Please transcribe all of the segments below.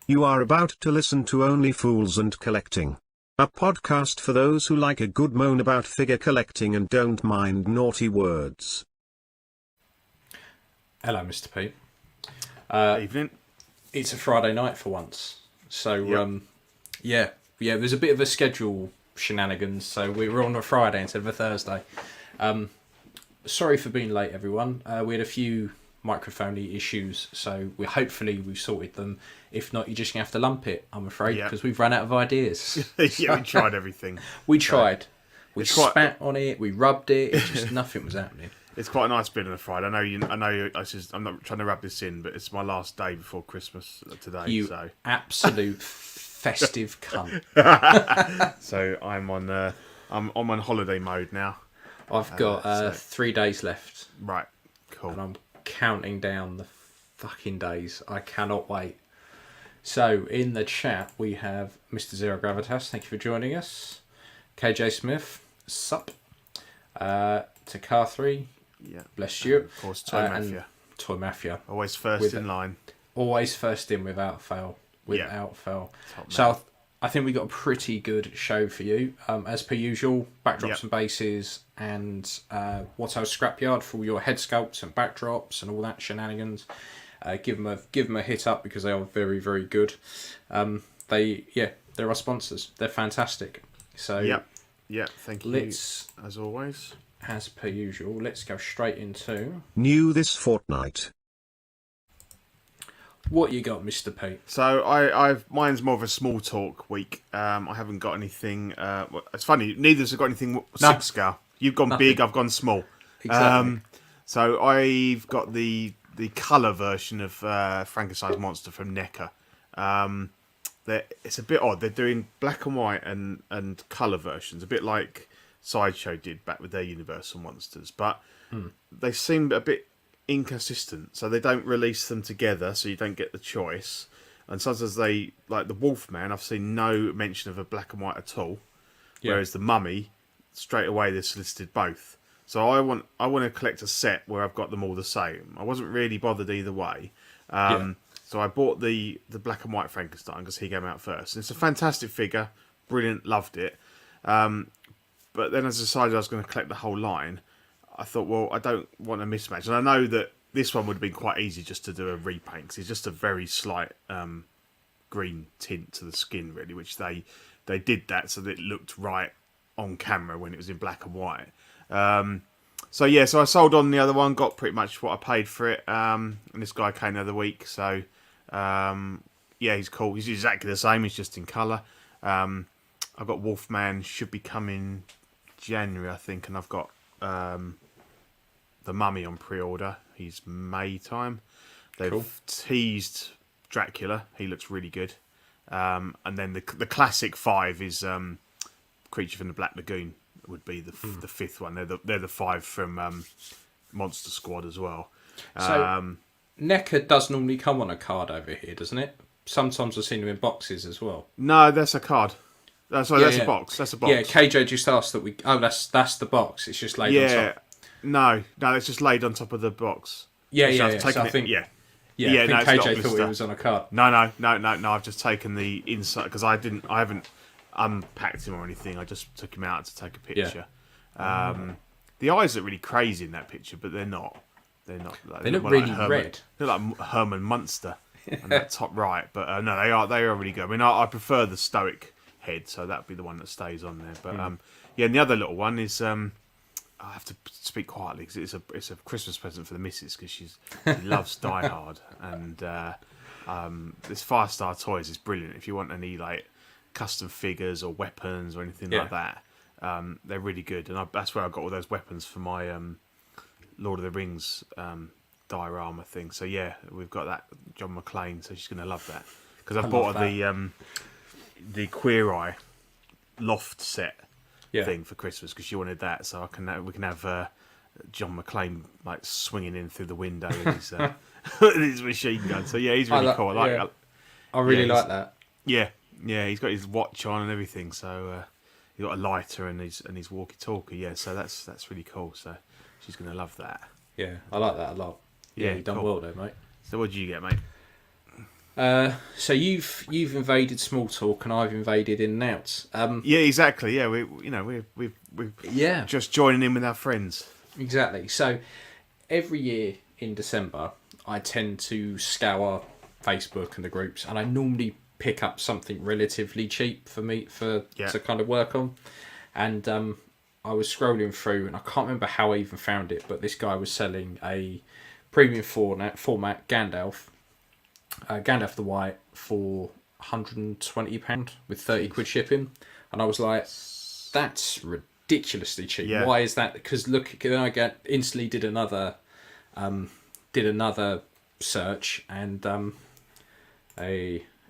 You are about to listen to Only Fools and Collecting, a podcast for those who like a good moan about figure collecting and don't mind naughty words. Hello, Mr. Pete. Evening. It's a Friday night for once. So, there's a bit of a schedule shenanigans, so we were on a Friday instead of a Thursday. Sorry for being late, everyone. We had a few microphone issues, so hopefully we've sorted them. If not, you're just going to have to lump it, I'm afraid, because we've run out of ideas. Yeah, we tried everything. We tried. We spat on it, we rubbed it, just nothing was happening. It's quite a nice bit on a Friday. I'm not trying to rub this in, but it's my last day before Christmas today. You absolute festive cunt. So I'm on holiday mode now. I've got 3 days left. Right, cool. And I'm counting down the fucking days. I cannot wait. So in the chat we have Mr. Zero Gravitas. Thank you for joining us. KJ Smith, sup. Takar3, yeah, bless you. Of course, Toy Mafia. Toy Mafia. Always first in line. Always first in without fail. Fail. Top So I think we got a pretty good show for you. As per usual, backdrops and bases, and What Else Scrapyard for all your head sculpts and backdrops and all that shenanigans. Give them a hit up because they are very, very good. They're our sponsors. They're fantastic. So thank you. As always, as per usual, let's go straight into new this fortnight. What you got, Mr. Pete? So mine's more of a small talk week. I haven't got anything. It's funny, neither of us have got anything 6 scale. You've gone big, I've gone small. Exactly. So I've got the colour version of Frankenstein's monster from NECA. It's a bit odd. They're doing black and white and colour versions, a bit like Sideshow did back with their Universal monsters, but they seem a bit inconsistent, so they don't release them together, so you don't get the choice. And sometimes they, like the Wolfman, I've seen no mention of a black and white at all, whereas the Mummy, straight away they've listed both. So I want to collect a set where I've got them all the same. I wasn't really bothered either way. So I bought the black and white Frankenstein because he came out first. And it's a fantastic figure, brilliant, loved it. But then as I decided I was going to collect the whole line, I thought, well, I don't want a mismatch. And I know that this one would have been quite easy just to do a repaint because it's just a very slight green tint to the skin, really, which they did that so that it looked right on camera when it was in black and white. So I sold on the other one, got pretty much what I paid for it. And this guy came the other week, so he's cool. He's exactly the same, he's just in colour. I've got Wolfman, should be coming January, I think, and I've got the Mummy on pre-order. He's May time. They've teased Dracula. He looks really good. And then the classic 5 is Creature from the Black Lagoon. Would be the fifth one. They're the 5 from Monster Squad as well. So NECA does normally come on a card over here, doesn't it? Sometimes I've seen them in boxes as well. No, that's a card. That's a box. That's a box. Yeah, KJ just asked that we. Oh, that's the box. It's just laid on top. No, it's just laid on top of the box. Yeah. So I think KJ thought it was on a card. No. I've just taken the inside because I haven't unpacked him or anything. I just took him out to take a picture. The eyes look really crazy in that picture, but they're not. They're not. They look really red. They're like Herman Munster on that top right. But no, they are really good. I mean, I prefer the stoic head, so that'd be the one that stays on there. But and the other little one is I have to speak quietly because it's a Christmas present for the missus because she loves Die Hard, and this Firestar Toys is brilliant. If you want any like custom figures or weapons or anything like that, they're really good, and that's where I got all those weapons for my Lord of the Rings diorama thing. So we've got that John McClane, so she's gonna love that because I bought her the Queer Eye loft set thing for Christmas because she wanted that. So we can have John McClane like swinging in through the window with his machine gun. So he's really cool. I really like that. Yeah, he's got his watch on and everything. So he's got a lighter and his walkie-talkie. Yeah, so that's really cool. So she's gonna love that. Yeah, I like that a lot. Yeah, you've done well there, mate. So what did you get, mate? So you've invaded small talk and I've invaded in and outs. Yeah, exactly. Yeah, we're just joining in with our friends. Exactly. So every year in December, I tend to scour Facebook and the groups, and I normally pick up something relatively cheap for me to kind of work on. And I was scrolling through, and I can't remember how I even found it, but this guy was selling a premium format Gandalf the White for £120 with 30 quid shipping, and I was like, that's ridiculously cheap. Yeah. Why is that? Because look, then I instantly did another search, and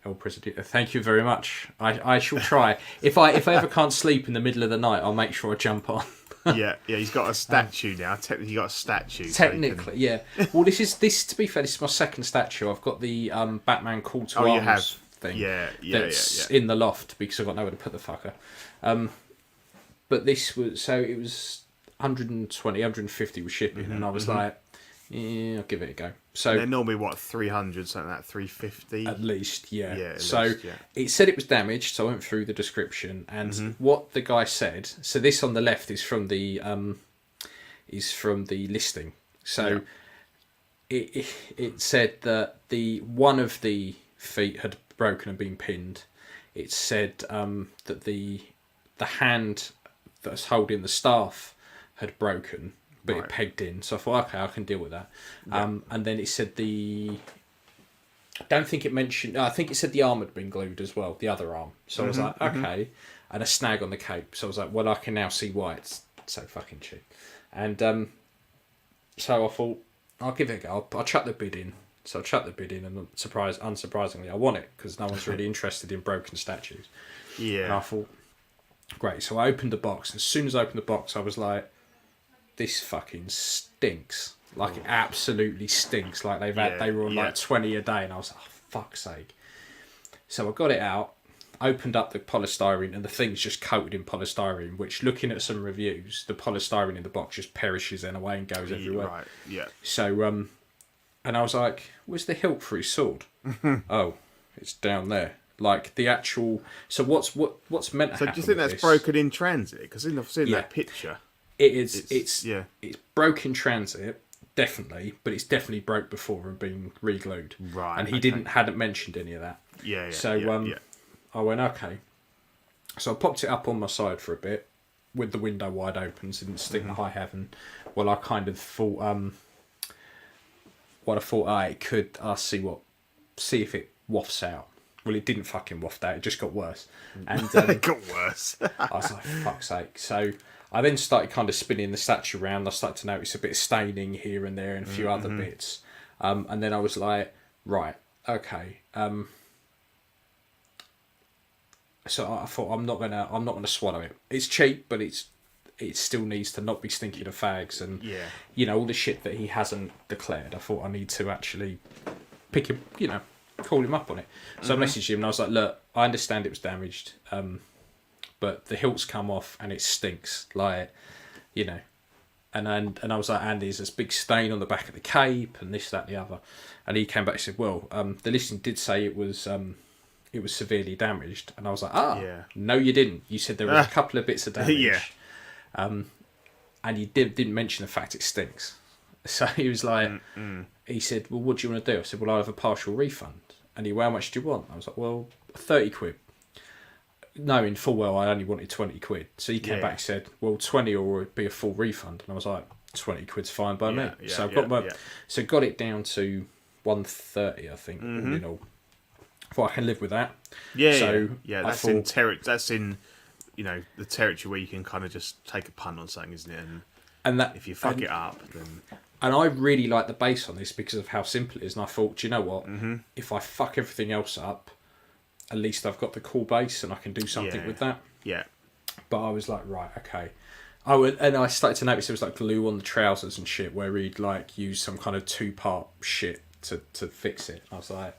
El Presidente. Thank you very much. I shall try. If I ever can't sleep in the middle of the night, I'll make sure I jump on. yeah, he's got a statue now. Technically, got a statue. Technically, yeah. Well, this to be fair, this is my second statue. I've got the Batman Call to Arms thing. Yeah. In the loft because I've got nowhere to put the fucker. But this was it was 120, 150 with shipping, and I was like, yeah, I'll give it a go. So and they're normally 300, something like that, 350 at least, yeah. Yeah. It said it was damaged, so I went through the description, and what the guy said. So this on the left is from the listing. So it said that one of the feet had broken and been pinned. It said that the hand that's holding the staff had broken, but it pegged in. So I thought, okay, I can deal with that. Yeah. And then it said I don't think it mentioned. I think it said the arm had been glued as well, the other arm. So I was like, okay, and a snag on the cape. So I was like, well, I can now see why it's so fucking cheap. And so I thought, I'll give it a go. I'll chuck the bid in. So I chucked the bid in, and unsurprisingly, I won it because no one's really interested in broken statues. Yeah. And I thought, great. So I opened the box. And as soon as I opened the box, I was like, this fucking stinks. Like, it absolutely stinks. Like, they were on like 20 a day, and I was like, oh, fuck's sake. So I got it out, opened up the polystyrene, and the thing's just coated in polystyrene, which, looking at some reviews, the polystyrene in the box just perishes in a way and goes everywhere. Right, yeah. So, and I was like, where's the hilt for his sword? Oh, it's down there. Like, the actual... So what's meant to happen? So do you think that's broken in transit? Because I've seen that picture. It is. It's broke in transit, definitely, but it's definitely broke before and been re-glued. Right. And he hadn't mentioned any of that. Yeah. So I went, okay. So I popped it up on my side for a bit with the window wide open, so it didn't stick in high heaven. Well, I kind of thought, it could. I'll see if it wafts out. Well, it didn't fucking waft out. It just got worse. And it got worse. I was like, fuck's sake. So I then started kind of spinning the statue around. I started to notice a bit of staining here and there and a few other bits. And then I was like, right, okay. So I thought I'm not gonna swallow it. It's cheap, but it still needs to not be stinking of fags and all the shit that he hasn't declared. I thought I need to actually pick him, call him up on it. So I messaged him and I was like, look, I understand it was damaged, but the hilt's come off and it stinks, like, and I was like, and there's this big stain on the back of the cape and this, that, and the other. And he came back and said, well, the listing did say it was severely damaged. And I was like, no, you didn't. You said there was a couple of bits of damage. And you didn't mention the fact it stinks. So he was like, he said, well, what do you want to do? I said, well, I'll have a partial refund. And he went, how much do you want? I was like, well, 30 quid. Knowing full well I only wanted 20 quid. So he came back and said, well, 20 or it'd be a full refund. And I was like, 20 quid's fine by me. So I got it down to 130, I think. I thought I can live with that. That's in the territory where you can kind of just take a punt on something, isn't it? And that if you fuck it up, then... And I really like the base on this because of how simple it is. And I thought, do you know what? If I fuck everything else up, at least I've got the cool base and I can do something with that. Yeah. But I was like, right, okay. And I started to notice there was like glue on the trousers and shit where he'd like use some kind of 2-part shit to fix it. I was like,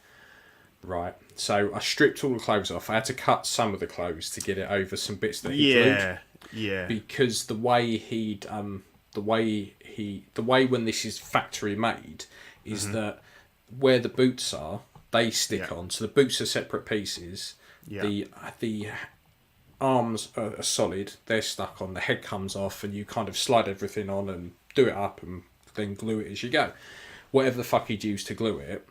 right. So I stripped all the clothes off. I had to cut some of the clothes to get it over some bits that he glued. Yeah. Because the way when this is factory made is that where the boots are, they stick on. So the boots are separate pieces. Yeah. The arms are solid. They're stuck on. The head comes off, and you kind of slide everything on and do it up, and then glue it as you go. Whatever the fuck he'd used to glue it,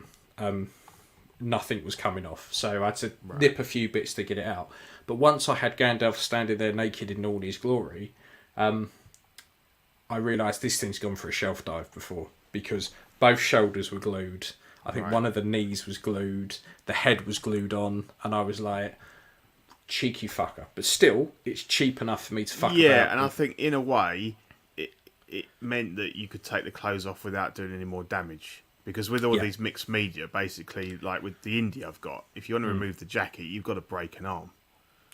nothing was coming off. So I had to nip a few bits to get it out. But once I had Gandalf standing there naked in all his glory, I realised this thing's gone for a shelf dive before, because both shoulders were glued. I think one of the knees was glued, the head was glued on, and I was like, cheeky fucker. But still, it's cheap enough for me to fuck about. Yeah, and I think in a way, it meant that you could take the clothes off without doing any more damage. Because with all these mixed media, basically, like with the indie I've got, if you want to remove the jacket, you've got to break an arm.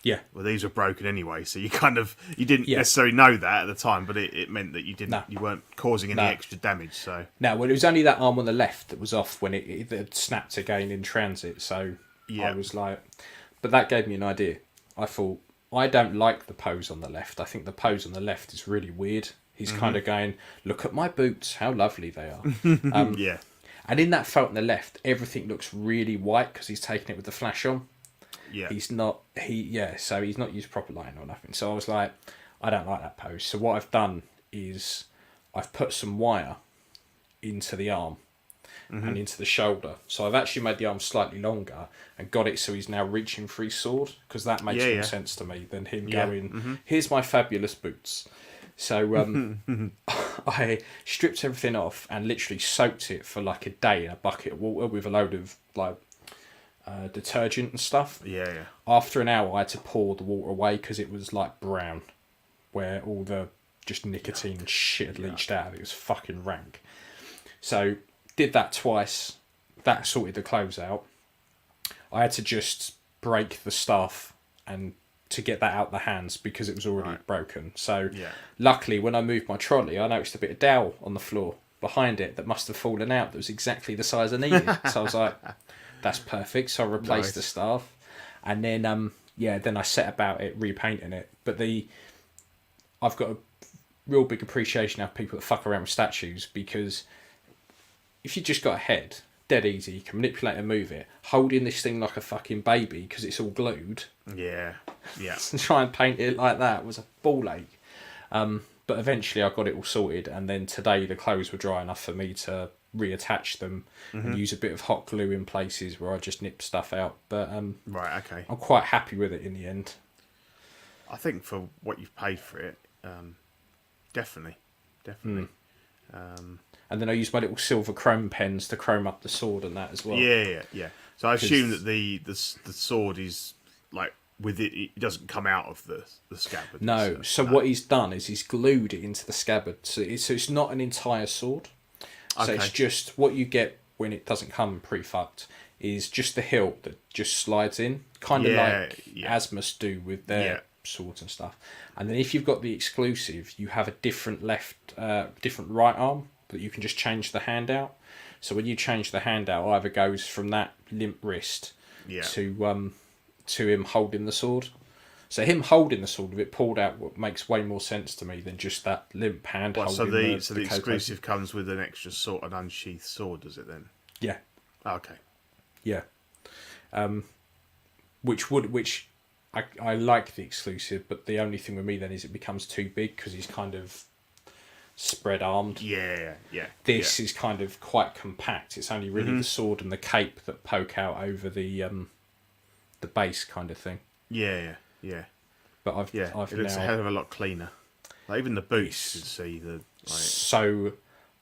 Yeah. Well, these were broken anyway, so you didn't necessarily know that at the time, but it meant that you weren't causing any extra damage. So no, well, it was only that arm on the left that was off when it had snapped again in transit. So I was like, but that gave me an idea. I thought, I don't like the pose on the left. I think the pose on the left is really weird. He's kind of going, look at my boots, how lovely they are. Yeah. And in that photo on the left, everything looks really white because he's taken it with the flash on. Yeah. So he's not used proper lighting or nothing. So I was like, I don't like that pose. So what I've done is I've put some wire into the arm and into the shoulder. So I've actually made the arm slightly longer and got it so he's now reaching for his sword, because that makes more sense to me than him going, here's my fabulous boots. So I stripped everything off and literally soaked it for like a day in a bucket of water with a load of like detergent and stuff. Yeah. After an hour, I had to pour the water away because it was like brown, where all the just nicotine and shit had leached out. It was fucking rank. So did that twice. That sorted the clothes out. I had to just break the stuff and to get that out the hands because it was already broken. So luckily, when I moved my trolley, I noticed a bit of dowel on the floor behind it that must have fallen out. That was exactly the size I needed. So I was like, that's perfect. So I replaced the stuff, and then then I set about it repainting it. But I've got a real big appreciation of people that fuck around with statues, because if you just got a head, dead easy, you can manipulate and move it. Holding this thing like a fucking baby because it's all glued. Yeah. And try and paint it like that was a ball ache. But eventually I got it all sorted, and then today the clothes were dry enough for me to reattach them and use a bit of hot glue in places where I just nipped stuff out. But I'm quite happy with it in the end. I think for what you've paid for it, definitely. And then I used my little silver chrome pens to chrome up the sword and that as well. Yeah. So I assume that the sword is like with it. It doesn't come out of the scabbard. No. So what he's done is he's glued it into the scabbard. So it's not an entire sword. So it's just what you get when it doesn't come pre-fucked is just the hilt that just slides in, kind of like Asmus do with their swords and stuff. And then if you've got the exclusive, you have a different different right arm that you can just change the hand out. So when you change the hand out, either goes from that limp wrist to him holding the sword. So him holding the sword with it pulled out makes way more sense to me than just that limp hand holding so the exclusive comes with an extra sword, an unsheathed sword, does it then? Yeah. Okay. Yeah. Which I like the exclusive, but the only thing with me then is it becomes too big because he's kind of spread armed. Yeah. This is kind of quite compact. It's only really the sword and the cape that poke out over the base kind of thing. Yeah. But I've it looks a hell of a lot cleaner. Like even the boots, you can see so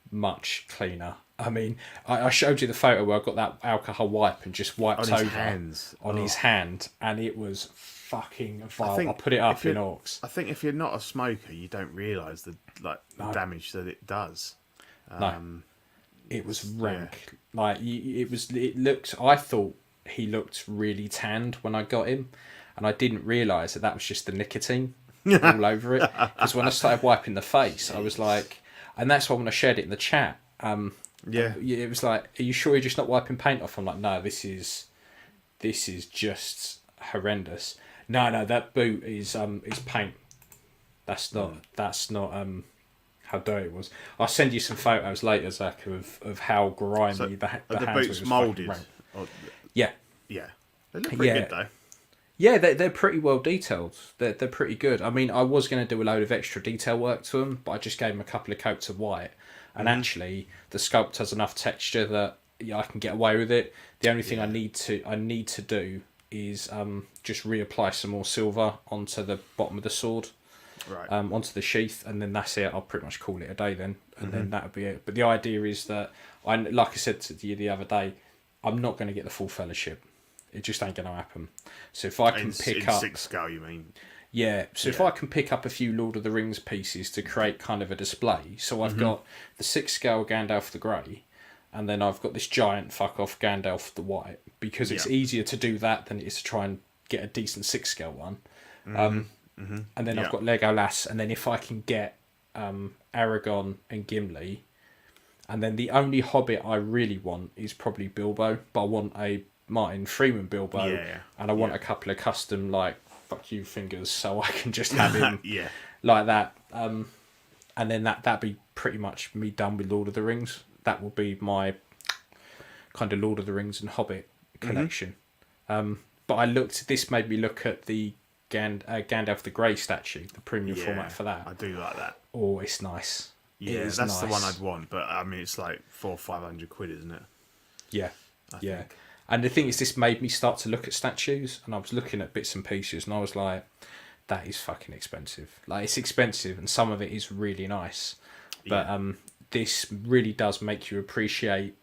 much cleaner. I mean, I showed you the photo where I got that alcohol wipe and just wiped on over his hand, and it was fucking vile. I'll put it up in Orcs. I think if you're not a smoker, you don't realise the damage that it does. It was rank. Yeah. It looked. I thought he looked really tanned when I got him, and I didn't realise that was just the nicotine all over it. Because when I started wiping the face, I was like, and that's why when I shared it in the chat, it was like, are you sure you're just not wiping paint off? I'm like, no, this is just horrendous. No, that boot is paint. That's not how dirty it was. I'll send you some photos later, Zach, of how grimy the the hands boots was moulded. Or, Yeah. yeah. They look pretty good, though. Yeah, they're pretty well detailed. They're pretty good. I mean, I was going to do a load of extra detail work to them, but I just gave them a couple of coats of white. And actually, the sculpt has enough texture that I can get away with it. The only thing I need to do is just reapply some more silver onto the bottom of the sword, right? Onto the sheath, and then that's it. I'll pretty much call it a day then, and then that'll be it. But the idea is that like I said to you the other day, I'm not going to get the full fellowship. It just ain't going to happen. So if I can pick up 6 scale, you mean? Yeah. So if I can pick up a few Lord of the Rings pieces to create kind of a display, so I've got the 6 scale Gandalf the Grey, and then I've got this giant fuck off Gandalf the White, because it's easier to do that than it is to try and get a decent 6 scale one. And then I've got Legolas, and then if I can get Aragorn and Gimli, and then the only Hobbit I really want is probably Bilbo, but I want a Martin Freeman Bilbo, and I want a couple of custom like fuck you fingers, so I can just have him like that. And then that'd be pretty much me done with Lord of the Rings. That will be my kind of Lord of the Rings and Hobbit collection. But this made me look at the Gandalf the Grey statue, the premium format for that. I do like that. Oh, it's nice. Yeah, that's nice. The one I'd want, but I mean, it's like 400 or 500 quid, isn't it? Yeah, I think. And the thing is, this made me start to look at statues, and I was looking at bits and pieces, and I was like, that is fucking expensive. Like, it's expensive, and some of it is really nice. But this really does make you appreciate,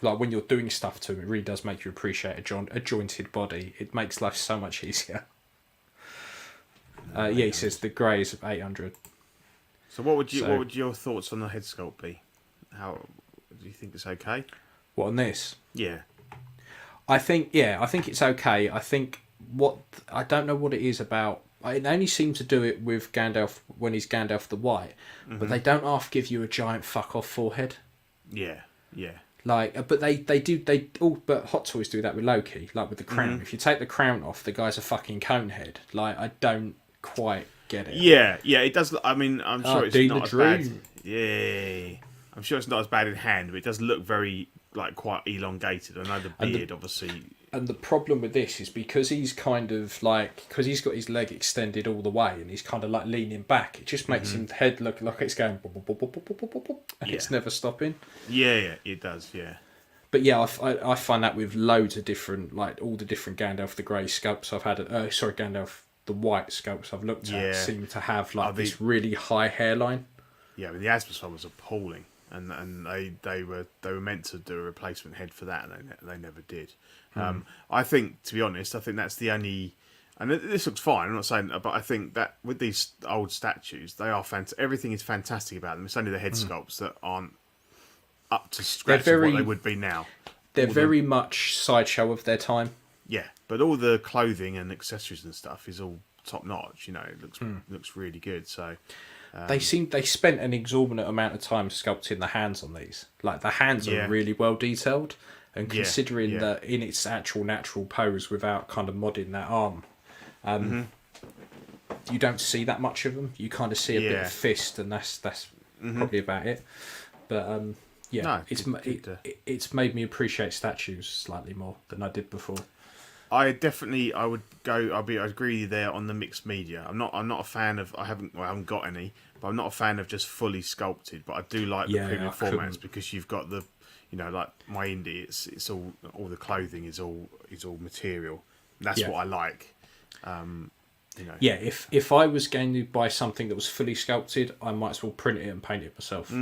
like, when you're doing stuff to them, it really does make you appreciate a jointed body. It makes life so much easier. He says the grey is 800. So what would your thoughts on the head sculpt be? How do you think it's okay? What, on this? Yeah. I think it's okay. I don't know what it is about. I only seem to do it with Gandalf when he's Gandalf the White, but they don't half give you a giant fuck off forehead. Yeah, yeah. Like, but but Hot Toys do that with Loki, like with the crown. If you take the crown off, the guy's a fucking cone head. Like, I don't quite get it. Yeah, it does. I mean, I'm sure it's not as bad. Yeah, I'm sure it's not as bad in hand, but it does look very like quite elongated. I know the beard, obviously. And the problem with this is because he's kind of like, because he's got his leg extended all the way and he's kind of like leaning back, it just makes his head look like it's going and it's never stopping. Yeah, it does, yeah. But yeah, I find that with loads of different, like all the different Gandalf the Grey sculpts I've had, Gandalf the White sculpts I've looked at seem to have like this really high hairline. Yeah, but the Asmus one was appalling. And they were meant to do a replacement head for that, and they never did. I think, to be honest, that's the only. And this looks fine. I'm not saying, but I think that with these old statues, they are fantastic. Everything is fantastic about them. It's only the head sculpts that aren't up to scratch of what they would be now. They're very much sideshow of their time. Yeah, but all the clothing and accessories and stuff is all top notch. You know, it looks really good. So. They spent an exorbitant amount of time sculpting the hands on these. Like, the hands are really well detailed, and considering that in its actual natural pose without kind of modding that arm, you don't see that much of them. You kind of see a bit of fist, and that's probably about it. But it's made me appreciate statues slightly more than I did before. I would go. I agree with you there on the mixed media. I'm not a fan of. I haven't got any, but I'm not a fan of just fully sculpted. But I do like the premium formats because you've got the, like my indie. It's all the clothing is all material. That's what I like. Yeah, if I was going to buy something that was fully sculpted, I might as well print it and paint it myself.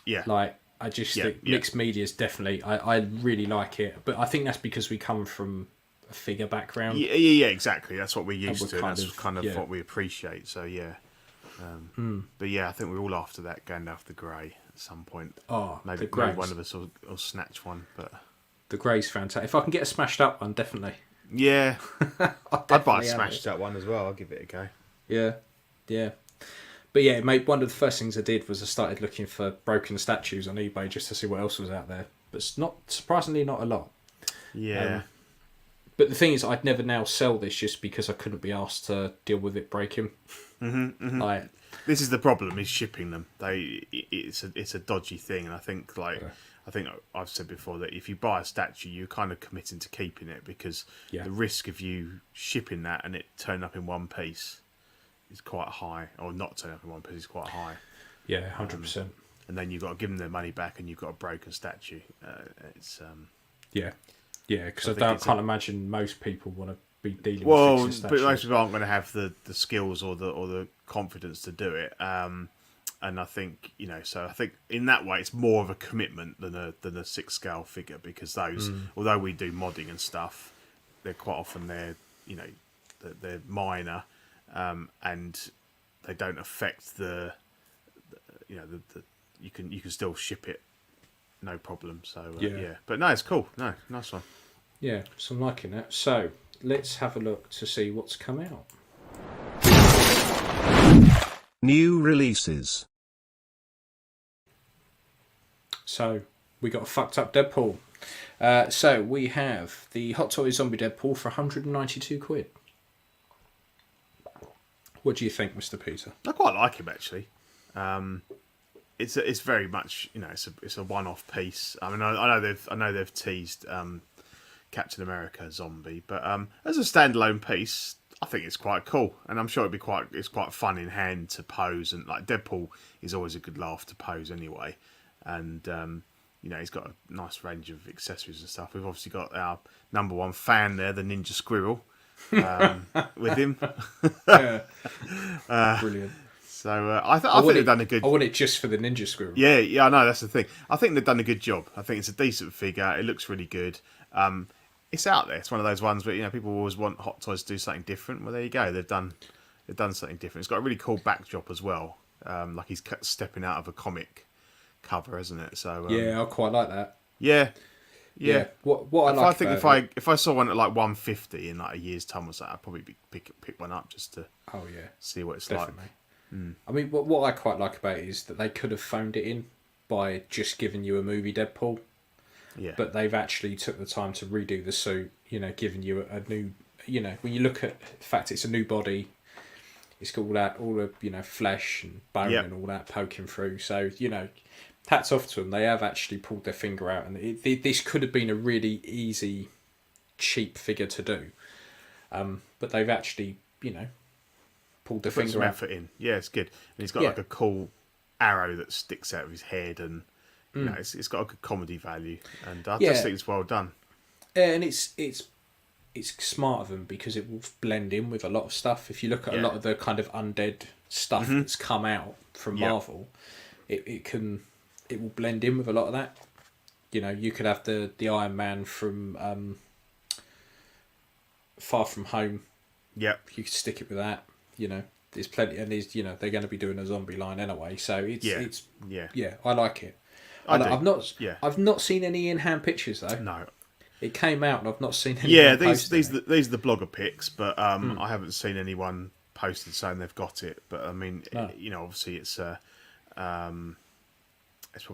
Yeah, like I just think mixed media is definitely. I really like it, but I think that's because we come from a figure background. Yeah, exactly. That's what we're used to. That's kind of what we appreciate. So yeah, but yeah, I think we're all after that Gandalf the Grey at some point. Oh, maybe one of us will snatch one. But the Grey's fantastic. If I can get a smashed up one, definitely. Yeah, I'd buy a smashed up one as well. I'll give it a go. Yeah. But yeah, mate, one of the first things I did was I started looking for broken statues on eBay just to see what else was out there. But it's surprisingly not a lot. Yeah. But the thing is, I'd never now sell this just because I couldn't be asked to deal with it breaking. This is the problem: is shipping them. It's a dodgy thing, and I think I think I've said before that if you buy a statue, you're kind of committing to keeping it, because the risk of you shipping that and it turning up in one piece is quite high, or not turning up in one piece is quite high. Yeah, 100%. And then you've got to give them their money back, and you've got a broken statue. It's because I can't imagine most people want to be dealing with fixing statues. But most people aren't going to have the skills or the confidence to do it. And I think, so I think in that way it's more of a commitment than a 6-scale figure, because those, although we do modding and stuff, they're quite often they're minor, and they don't affect the you can still ship it, no problem. So but no, it's cool. No, nice one. Yeah, so I'm liking that. So let's have a look to see what's come out. New releases. So we got a fucked up Deadpool. So we have the Hot Toys Zombie Deadpool for 192 quid. What do you think, Mr. Peter? I quite like him, actually. It's very much, it's a one-off piece. I mean, I know they've teased Captain America Zombie, but as a standalone piece, I think it's quite cool, and I'm sure it's quite fun in hand to pose, and like Deadpool is always a good laugh to pose anyway, and he's got a nice range of accessories and stuff. We've obviously got our number one fan there, the Ninja Squirrel, with him. Brilliant. So I think they've done a good. I want it just for the Ninja Squirrel. Yeah, I know, that's the thing. I think they've done a good job. I think it's a decent figure. It looks really good. It's out there. It's one of those ones where people always want Hot Toys to do something different. Well, there you go. They've done something different. It's got a really cool backdrop as well. Like he's stepping out of a comic cover, isn't it? So yeah, I quite like that. Yeah. What I like. If I saw one at like 150 in like a year's time or so, I'd probably pick one up just to see what it's definitely. like. I mean, what I quite like about it is that they could have phoned it in by just giving you a movie Deadpool. Yeah. But they've actually took the time to redo the suit, giving you a new, when you look at the fact it's a new body, it's got all the flesh and bone and all that poking through. So, hats off to them. They have actually pulled their finger out, and this could have been a really easy, cheap figure to do. But they've actually, pulled their finger out. Effort in. Yeah, it's good. And he's got like a cool arrow that sticks out of his head, and it's got a good comedy value, and I just think it's well done. Yeah, and it's smart of them because it will blend in with a lot of stuff. If you look at a lot of the kind of undead stuff that's come out from Marvel, it will blend in with a lot of that. You could have the Iron Man from Far From Home. Yeah, you could stick it with that. There's plenty, and they're going to be doing a zombie line anyway, so it's I like it. I've not seen any in-hand pictures though. No, it came out and I've not seen any. Yeah, these are the blogger pics, but I haven't seen anyone posted saying they've got it. But I mean, obviously it's probably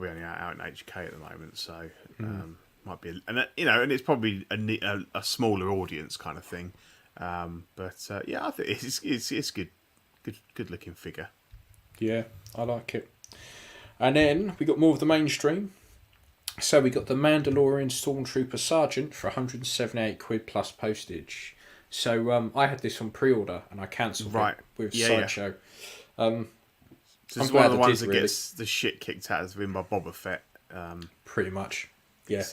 only out in HK at the moment, so might be, and it's probably a smaller audience kind of thing. But I think it's good looking figure. Yeah, I like it. And then we got more of the mainstream. So we got the Mandalorian Stormtrooper Sergeant for 178 quid plus postage. So I had this on pre-order and I cancelled it with Sideshow. So it's one of the ones that gets the shit kicked out of him by Boba Fett. Pretty much. Yeah.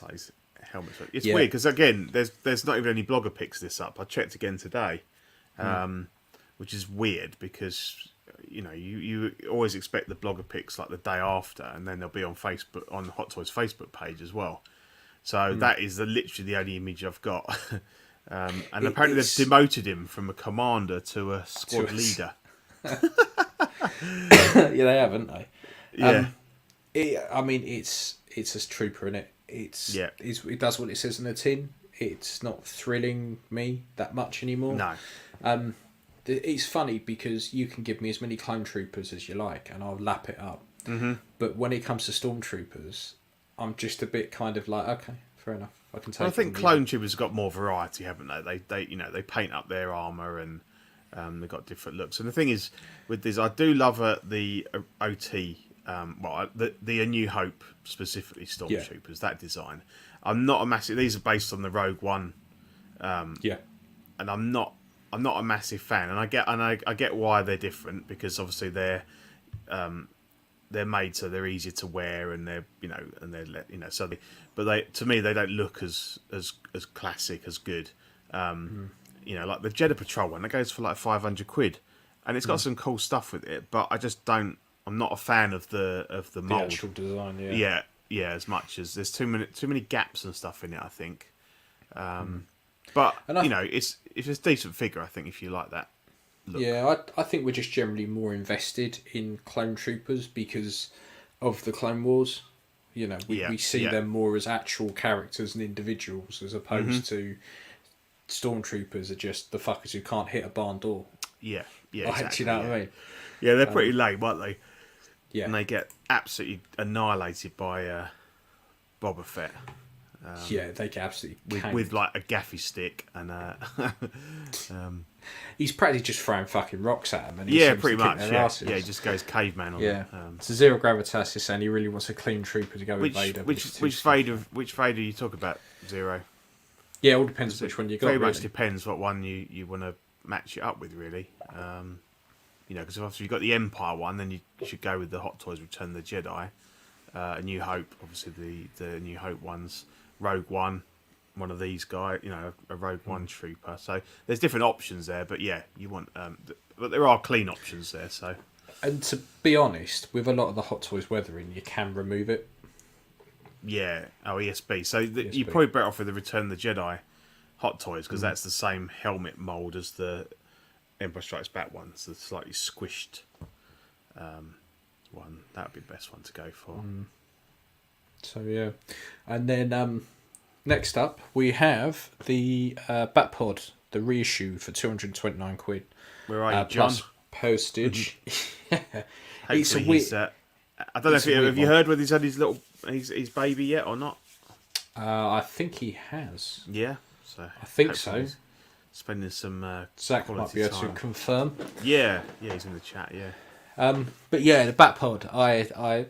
Helmet. It's weird because again, there's not even any blogger pics this up. I checked again today, which is weird because you always expect the blogger pics like the day after, and then they'll be on Facebook, on Hot Toys Facebook page as well. So that is literally the only image I've got. And apparently they've demoted him from a commander to a squad leader. Yeah, they haven't they? Yeah. It's a trooper in it. It does what it says in the tin. It's not thrilling me that much anymore. No. It's funny because you can give me as many clone troopers as you like and I'll lap it up. Mm-hmm. But when it comes to stormtroopers, I'm just a bit kind of like, okay, fair enough. I can take. I think clone troopers have got more variety, haven't they? They paint up their armor and they've got different looks. And the thing is, with this, I do love the OT the A New Hope specifically Stormtroopers, that design. I'm not a massive. These are based on the Rogue One. And I'm not a massive fan, and I get why they're different, because obviously they're made so they're easier to wear, and they're so to me they don't look as classic, as good. Like the Jedi Patrol one, that goes for like £500, and it's got some cool stuff with it, but I just don't. I'm not a fan of the mold. Actual design, yeah. As much as there's too many gaps and stuff in it, I think. But it's a decent figure, I think, if you like that look. Yeah, I think we're just generally more invested in Clone Troopers because of the Clone Wars. We see them more as actual characters and individuals, as opposed to Stormtroopers are just the fuckers who can't hit a barn door. Yeah, exactly. Do you know what I mean? Yeah, they're pretty lame, aren't they? Yeah. And they get absolutely annihilated by Boba Fett. They get absolutely with like a gaffy stick and he's practically just throwing fucking rocks at them, and pretty much. He just goes caveman on them. So Zero Gravitas is saying he really wants a clean trooper to go with Vader. Which Vader you talk about, Zero? Yeah, it all depends which one you got. Very much depends what one you want to match it up with, really. Because if you've got the Empire one, then you should go with the Hot Toys Return of the Jedi. A New Hope, obviously the New Hope ones. Rogue One, one of these guys, a Rogue One trooper. So there's different options there, but you want, but there are clean options there. So, and to be honest, with a lot of the Hot Toys weathering, you can remove it. Yeah, ESB. So ESB. You're probably better off with the Return of the Jedi Hot Toys, because that's the same helmet mold as the Empire Strikes Back one, so the slightly squished one. That would be the best one to go for. So yeah, and then next up we have the Batpod, the reissue for £229. Where are you, John? Plus postage. It's a weird. I don't know if have you heard whether he's had his baby yet or not? I think he has. Yeah, so I think so. Spending some Zach might be able to confirm. Yeah, he's in the chat. Yeah. But yeah, the Batpod. I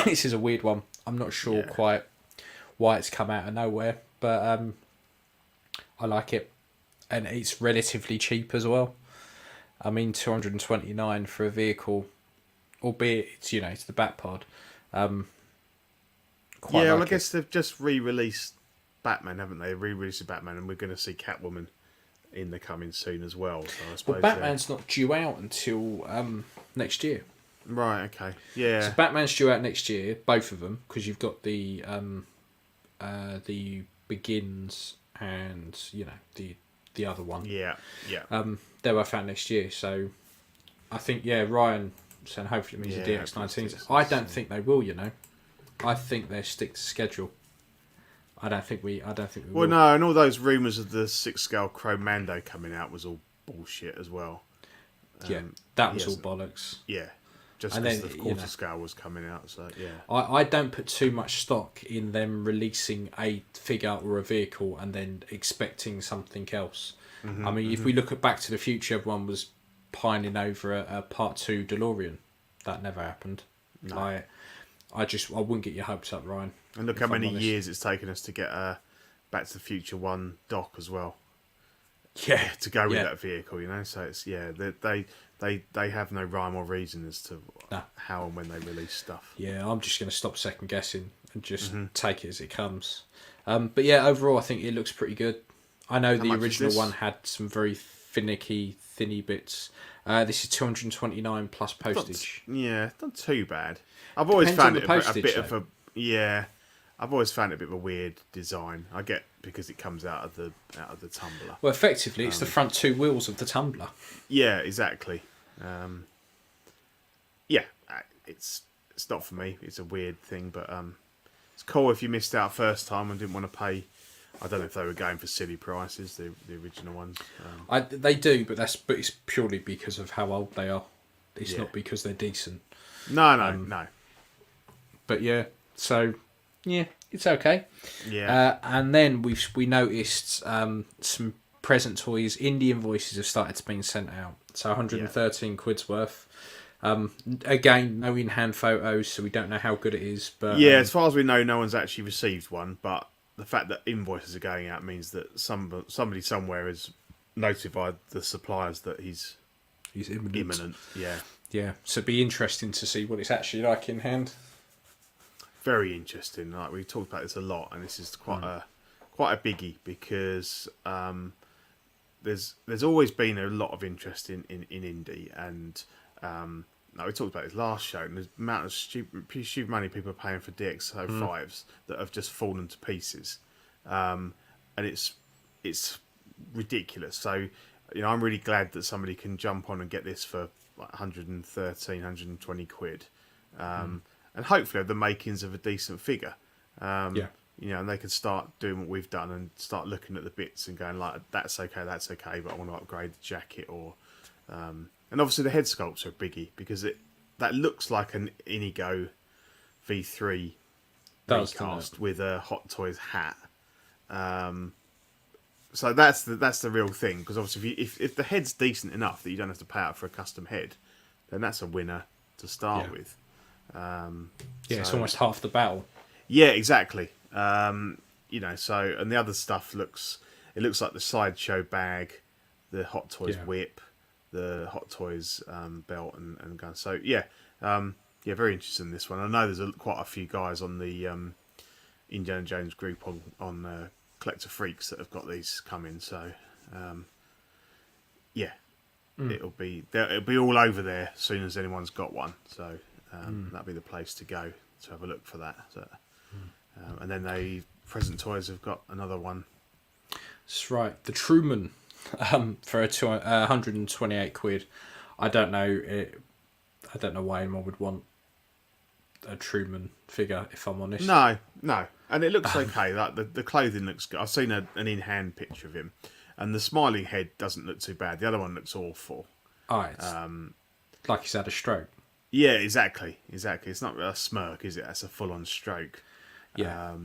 this is a weird one. I'm not sure quite why it's come out of nowhere, but I like it, and it's relatively cheap as well. I mean, $229 for a vehicle, albeit it's the Batpod. I guess they've just re-released Batman, haven't they? Re-released Batman, and we're going to see Catwoman in the coming soon as well. So I suppose Batman's not due out until next year. Right. Okay. Yeah. So Batman's due out next year, both of them, because you've got the Begins and the other one. Yeah. They're both out next year, so I think Ryan saying hopefully it means the DX19s. I don't think they will. I think they'll stick to schedule. I don't think we will. Well, no, and all those rumours of the 6-scale Chrome Mando coming out was all bullshit as well. That was all bollocks. Yeah. Just because the quarter scale was coming out, so yeah. I don't put too much stock in them releasing a figure or a vehicle and then expecting something else. I mean, if we look at Back to the Future, everyone was pining over a Part 2 DeLorean. That never happened. No. I wouldn't get your hopes up, Ryan. And look how many years it's taken us to get a Back to the Future 1 dock as well. Yeah, to go with that vehicle, So it's they have no rhyme or reason as to how and when they release stuff. Yeah, I'm just going to stop second guessing and just take it as it comes. But yeah, overall, I think it looks pretty good. I know the original one had some very thinny bits. This is $229 plus postage. Not too bad. I've always found it a bit of a I've always found it a bit of a weird design. I get because it comes out of the tumbler. Well, effectively, it's the front two wheels of the tumbler. Yeah, exactly. It's not for me. It's a weird thing, but it's cool if you missed out first time and didn't want to pay. I don't know if they were going for silly prices, the original ones. They do, but it's purely because of how old they are. It's not because they're decent. No. But yeah, so yeah, it's okay. Yeah. And then we noticed some present toys. Indie invoices have started to be sent out. So 113 quid's worth. Again, no in-hand photos, so we don't know how good it is. But yeah, as far as we know, no one's actually received one. But the fact that invoices are going out means that somebody somewhere has notified the suppliers that he's imminent. Yeah, yeah. So it'd be interesting to see what it's actually like in hand. Very interesting. Like we talked about this a lot, and this is quite a biggie because there's always been a lot of interest in indie, and we talked about this last show, and the amount of stupid money people are paying for DxO5s that have just fallen to pieces, and it's ridiculous. So I'm really glad that somebody can jump on and get this for like 113, 120 quid, and hopefully have the makings of a decent figure. And they can start doing what we've done and start looking at the bits and going like, that's okay, but I want to upgrade the jacket or. And obviously the head sculpts are a biggie because that looks like an Inigo V3 recast with a Hot Toys hat. So that's the real thing, because obviously if the head's decent enough that you don't have to pay out for a custom head, then that's a winner to start with. It's almost half the battle. Yeah, exactly. So and the other stuff looks like the sideshow bag, the Hot Toys whip, the Hot Toys belt and gun. So very interested in this one. I know there's quite a few guys on the Indiana Jones group on Collector Freaks that have got these coming. So it'll be all over there as soon as anyone's got one. So that'll be the place to go to have a look for that. So, and then Present Toys have got another one. That's right, the Truman. For 128 quid. I don't know why anyone would want a Truman figure, if I'm honest. No, and it looks okay. Like the clothing looks good. I've seen an in-hand picture of him, and the smiling head doesn't look too bad. The other one looks awful. It's like he's had a stroke. Yeah, exactly. It's not a smirk, is it? That's a full-on stroke. Yeah.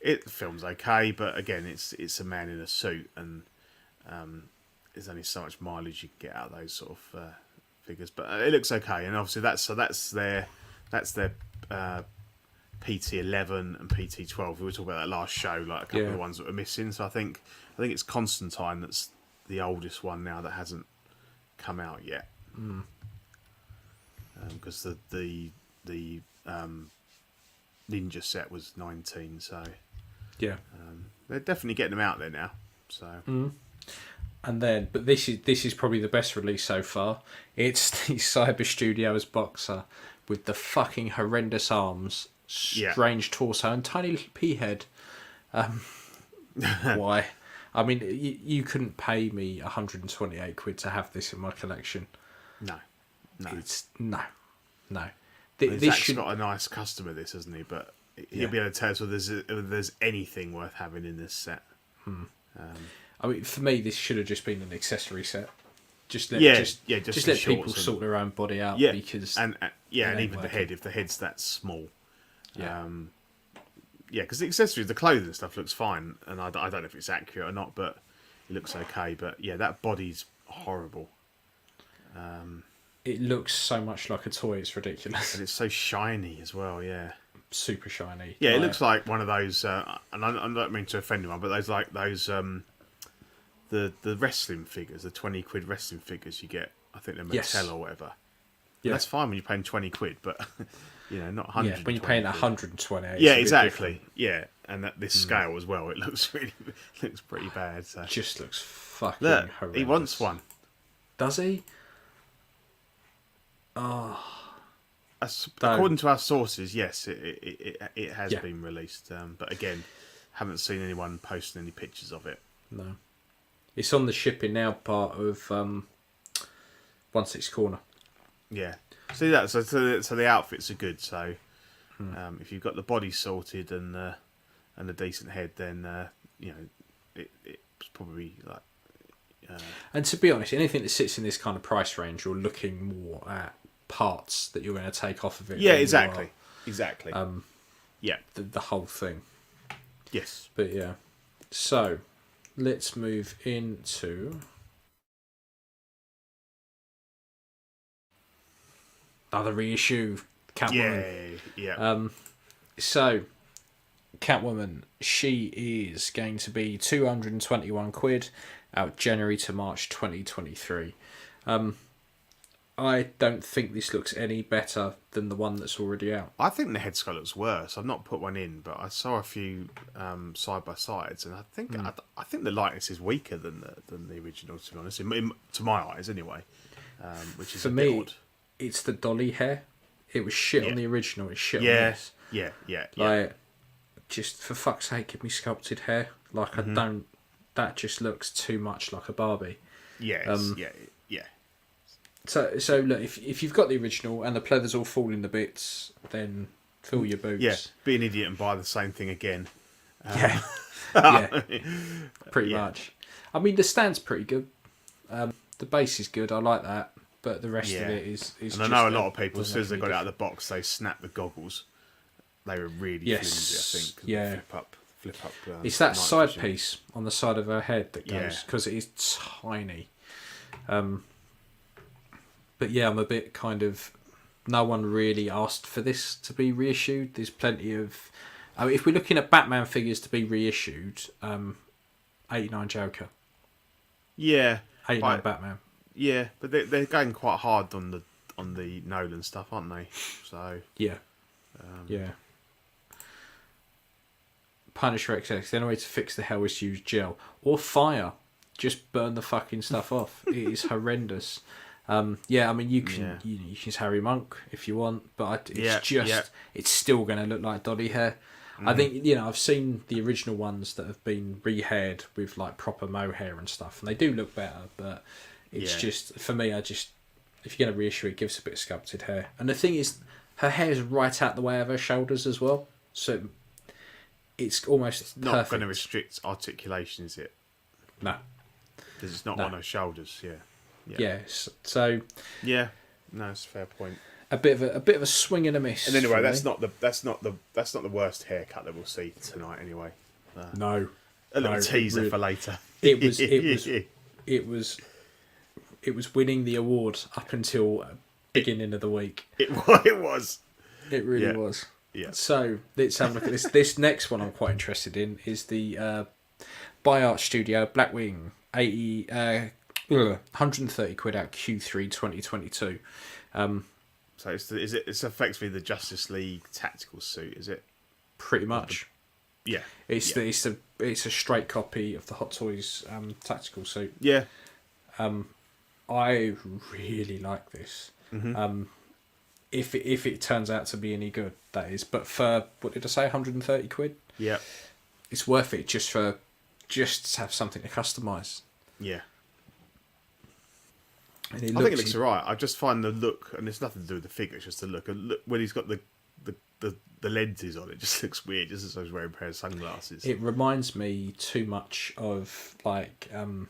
It films okay, but again, it's a man in a suit, and there's only so much mileage you can get out of those sort of figures, but it looks okay. And obviously that's their PT11 and PT12. We were talking about that last show, like a couple of the ones that were missing. So I think it's Constantine that's the oldest one now that hasn't come out yet, because the Ninja set was 19. So they're definitely getting them out there now. So. And then, but this is probably the best release so far. It's the Cyber Studios boxer with the fucking horrendous arms, strange torso, and tiny pea head. Why? I mean, you couldn't pay me 128 quid to have this in my collection. No. It's no. Zach's got a nice customer, this, hasn't he? But he'll be able to tell us whether there's anything worth having in this set. I mean, for me, this should have just been an accessory set. Just let people sort their own body out. Yeah, because and even the head, if the head's that small. Because the accessories, the clothing stuff looks fine, and I don't know if it's accurate or not, but it looks okay. But that body's horrible. It looks so much like a toy; it's ridiculous. And it's so shiny as well. Yeah, super shiny. Yeah, it looks like one of those, and I don't mean to offend anyone, but those the wrestling figures, the 20 quid wrestling figures you get. I think they're Mattel or whatever. Yeah, that's fine when you're paying 20 quid, but not 100. Yeah, when you're paying 128. Yeah, exactly. Yeah, and at this scale as well, it looks pretty bad. So. Just looks fucking horrendous. He wants one. Does he? Oh. According to our sources, yes, it has been released. But again, haven't seen anyone posting any pictures of it. No. It's on the shipping now part of 16 Corner. Yeah. See that? So the outfits are good. So if you've got the body sorted and a decent head, then it's probably like. And to be honest, anything that sits in this kind of price range, you're looking more at parts that you're going to take off of it. Yeah, exactly. Exactly. The whole thing. Yes. But yeah. So let's move into another reissue. Catwoman. Yeah. So, Catwoman, she is going to be £221 out January to March 2023. I don't think this looks any better than the one that's already out. I think the head sculpt looks worse. I've not put one in, but I saw a few side by sides, and I think the likeness is weaker than the original. To be honest, to my eyes, anyway. Which is for me. Odd. It's the dolly hair. It was shit on the original. It's shit on this. Yeah. Like, just for fuck's sake, give me sculpted hair. Like I don't. That just looks too much like a Barbie. Yes. Yeah. So look, if you've got the original and the pleather's all falling to bits, then fill your boots. Yeah, be an idiot and buy the same thing again. Yeah, pretty much. I mean, the stand's pretty good. The base is good. I like that, but the rest of it is. And I know a lot of people, as soon as they got it out of the box, they snapped the goggles. They were really flimsy, I think. Yeah. Flip up. It's that side piece on the side of her head that goes, because it is tiny. But yeah, I'm a bit kind of... No one really asked for this to be reissued. There's plenty of... if we're looking at Batman figures to be reissued, 89 Joker. Yeah. 89 Batman. Yeah, but they're going quite hard on the Nolan stuff, aren't they? So... Yeah. Yeah. Punisher XX, the only way to fix the hell is to use gel. Or fire. Just burn the fucking stuff off. It is horrendous. I mean, you can use Harry Monk if you want, but it's still going to look like dolly hair. I think, I've seen the original ones that have been re-haired with like proper mohair and stuff, and they do look better, but it's just, for me, if you're going to reissue it, give us a bit of sculpted hair. And the thing is, her hair is right out the way of her shoulders as well, so it's almost not perfect. Going to restrict articulation, is it? No. Because it's not on her shoulders, So yeah, no, it's a fair point. A bit of a swing and a miss. And anyway, that's not the worst haircut that we'll see tonight. Anyway, no, a little teaser for later. It was winning the award up until beginning of the week. It was. It really was. Yeah. So let's have a look at this. This next one I'm quite interested in is the By Art Studio Blackwing 130 quid out Q3 2022. So it's effectively the Justice League tactical suit, is it? Pretty much. Yeah. It's a straight copy of the Hot Toys tactical suit. Yeah. I really like this. If it turns out to be any good, that is. But for, what did I say, 130 quid? Yeah. It's worth it just to have something to customise. Yeah. I think it looks alright. I just find the look, and it's nothing to do with the figure, it's just the look. When he's got the lenses on, it just looks weird, just as though he's wearing a pair of sunglasses. It reminds me too much of like the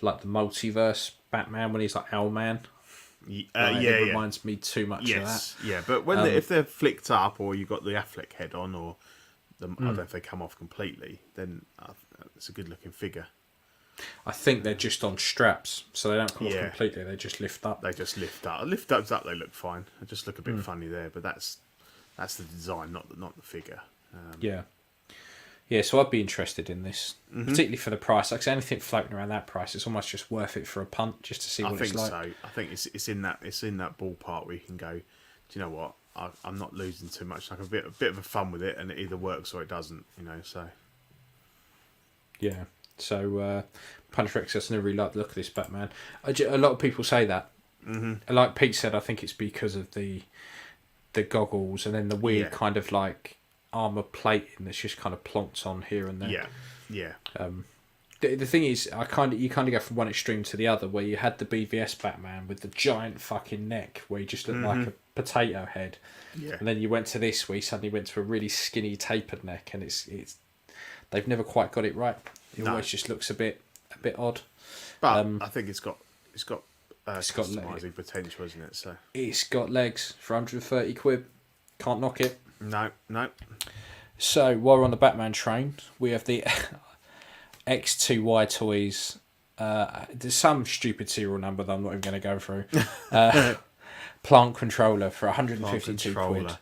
multiverse Batman when he's like Owlman. It reminds me too much of that. Yeah, but when if they're flicked up, or you've got the Affleck head on, or I don't know if they come off completely, then it's a good looking figure. I think they're just on straps, so they don't come off completely. They just lift up. They just lift up. Lift up, they look fine. They just look a bit funny there, but that's the design, not the figure. Yeah. So I'd be interested in this, particularly for the price. Like, anything floating around that price, it's almost just worth it for a punt, just to see what it's like. I think it's in that ballpark where you can go, do you know what? I'm not losing too much. Like a bit of a fun with it, and it either works or it doesn't. So. Yeah. So, Punisher XS, I never really like the look of this Batman. A lot of people say that. Like Pete said, I think it's because of the goggles and then the weird kind of like armour plating that's just kind of plonked on here and there. Yeah. The thing is, you kind of go from one extreme to the other, where you had the BVS Batman with the giant fucking neck, where he just looked like a potato head, and then you went to this, where he suddenly went to a really skinny tapered neck, and it's they've never quite got it right. It always just looks a bit odd. But I think it's got customising potential, isn't it? So it's got legs for 130 quid. Can't knock it. No. So while we're on the Batman train, we have the X2Y toys. There's some stupid serial number that I'm not even going to go through. Plant controller for 152 Plant quid. controller.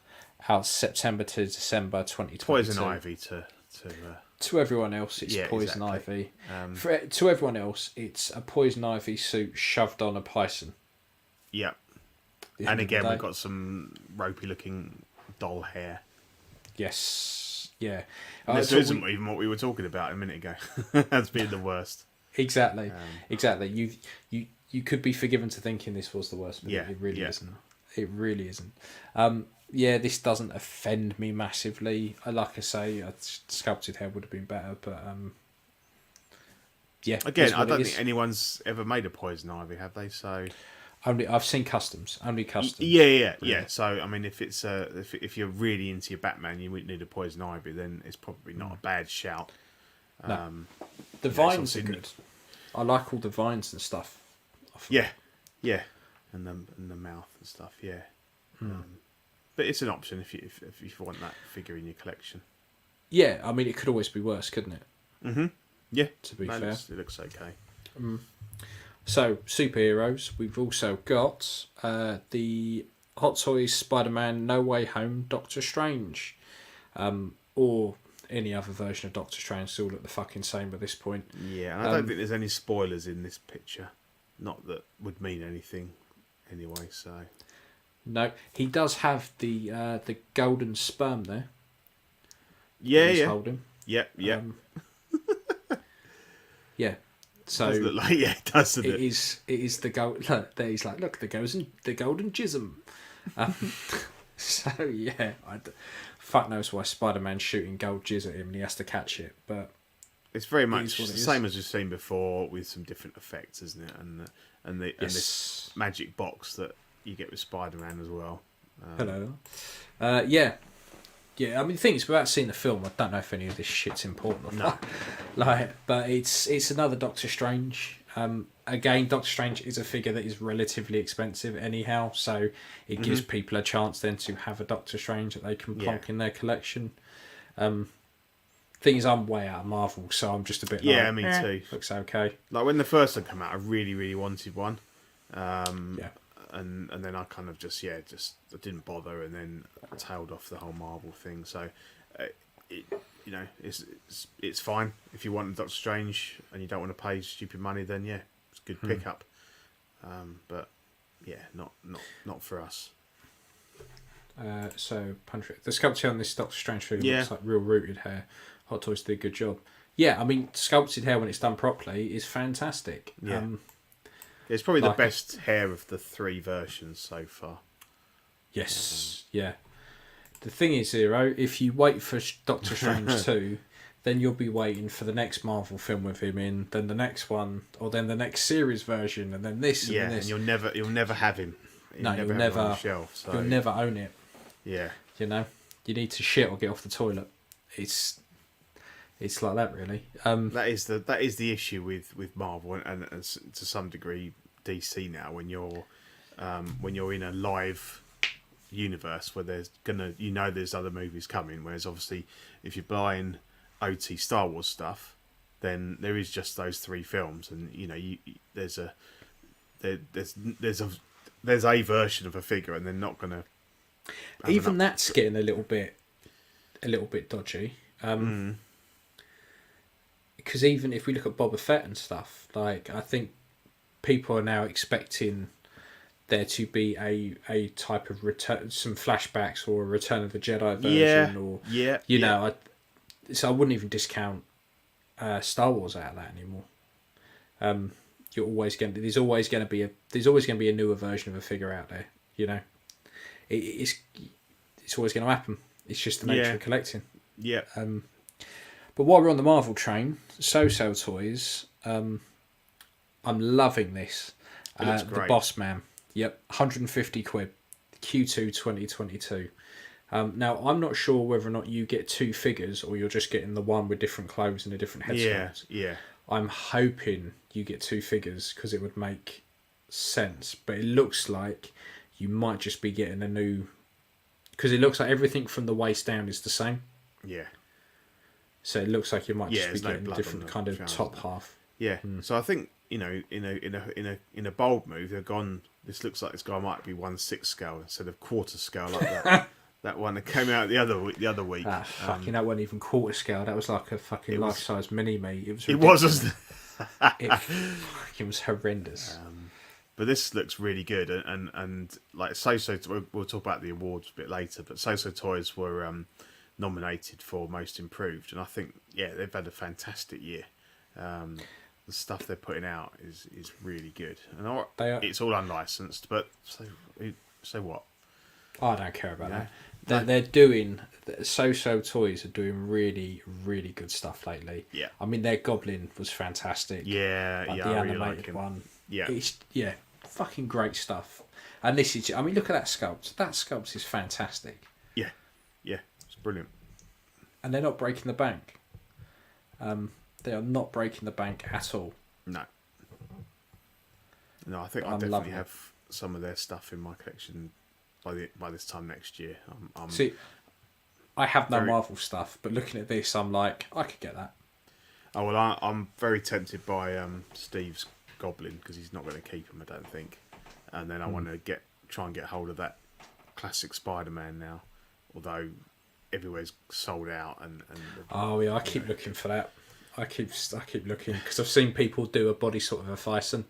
Out September to December 2022. Poison ivy To everyone else, it's poison ivy. To everyone else, it's a poison ivy suit shoved on a python. Yep. And again, we've got some ropey-looking doll hair. Yes. Yeah. This isn't even what we were talking about a minute ago. That's being the worst. Exactly. Exactly. You could be forgiven to thinking this was the worst, but it really isn't. It really isn't. This doesn't offend me massively. Like I say, sculpted hair would have been better, but Again, I don't think anyone's ever made a poison ivy, have they? So I've seen customs. Only customs. Yeah. So I mean, if it's if you're really into your Batman, you wouldn't need a poison ivy. Then it's probably not a bad shout. No. The vines are good. I like all the vines and stuff. Yeah, and the mouth and stuff. Yeah. But it's an option if you want that figure in your collection. Yeah, I mean, it could always be worse, couldn't it? Mm-hmm. Yeah. To be fair. It looks okay. So, superheroes. We've also got the Hot Toys Spider-Man No Way Home Doctor Strange. Or any other version of Doctor Strange. Still look the fucking same at this point. Yeah, and I don't think there's any spoilers in this picture. Not that would mean anything anyway, so... No, he does have the golden sperm there. Yeah, he's holding. Yeah. Yeah. So it does look like, it does, doesn't it? It is the gold. Look, there he's like, look, the golden jism. So yeah, fuck knows why Spider-Man's shooting gold jizz at him and he has to catch it, but it's very much the same as we've seen before with some different effects, isn't it? And this magic box that you get with Spider-Man as well. Hello. Yeah. I mean, the thing is, without seeing the film, I don't know if any of this shit's important or not. But it's another Doctor Strange. Again, Doctor Strange is a figure that is relatively expensive anyhow, so it gives people a chance then to have a Doctor Strange that they can plonk in their collection. Thing is, I'm way out of Marvel, so I'm just a bit me too. Looks okay. Like when the first one came out, I really, really wanted one. And then I kind of just I didn't bother, and then tailed off the whole Marvel thing. So, it's fine if you want Doctor Strange and you don't want to pay stupid money. Then it's a good pickup. But not for us. So the sculpture on this Doctor Strange figure looks like real rooted hair. Hot Toys did a good job. Yeah, I mean, sculpted hair when it's done properly is fantastic. Yeah. It's probably the best hair of the three versions so far. Yes, yeah. The thing is, Zero, if you wait for Doctor Strange 2, then you'll be waiting for the next Marvel film with him in, then the next one, or then the next series version, and then this and this. And you'll never have him. You'll never on the shelf, so. You'll never own it. Yeah. You know? You need to shit or get off the toilet. It's like that, really. That is the issue with Marvel and to some degree DC now. When you're in a live universe where there's other movies coming. Whereas obviously, if you're buying OT Star Wars stuff, then there is just those three films, and there's a version of a figure, and they're not gonna. Even that's getting a little bit dodgy. Because even if we look at Boba Fett and stuff, like I think people are now expecting there to be a type of return, some flashbacks or a Return of the Jedi version, so I wouldn't even discount Star Wars out of that anymore. There's always going to be a newer version of a figure out there. It's always going to happen. It's just the nature of collecting. Yeah. But while we're on the Marvel train, SooSoo Toys, I'm loving this. It looks great. The Boss Man. Yep, 150 quid. Q2 2022. Now, I'm not sure whether or not you get two figures or you're just getting the one with different clothes and a different head sculpt. Yeah. I'm hoping you get two figures because it would make sense. But it looks like you might just be getting a new... Because it looks like everything from the waist down is the same. Yeah. So it looks like you might just be getting a different kind of top half. Yeah. So I think in a bold move, they've gone. This looks like this guy might be 1/6 scale instead of quarter scale like that. That one that came out the other week. Ah, fucking that wasn't even quarter scale. That was like a fucking life-size mini-me. It was. It ridiculous. was, wasn't It was horrendous. But this looks really good, and like SooSoo, we'll talk about the awards a bit later. But SooSoo Toys were nominated for Most Improved, and I think they've had a fantastic year. The stuff they're putting out is really good, and it's all unlicensed. But so what? I don't care about that. They're doing SooSoo Toys are doing really, really good stuff lately. Yeah, I mean their Goblin was fantastic. Yeah, the I animated really like him. one. Yeah, it's fucking great stuff. And this is, I mean, look at that sculpt. That sculpt is fantastic. Yeah, it's brilliant. And they're not breaking the bank. They are not breaking the bank at all. No, I think I definitely have some of their stuff in my collection by this time next year. See, I have no Marvel stuff, but looking at this, I'm like, I could get that. Oh well, I'm very tempted by Steve's Goblin because he's not going to keep him, I don't think. And then I want to try and get hold of that classic Spider-Man now, although everywhere's sold out. I keep looking for that. I keep looking because I've seen people do a body sort of a Thyssen.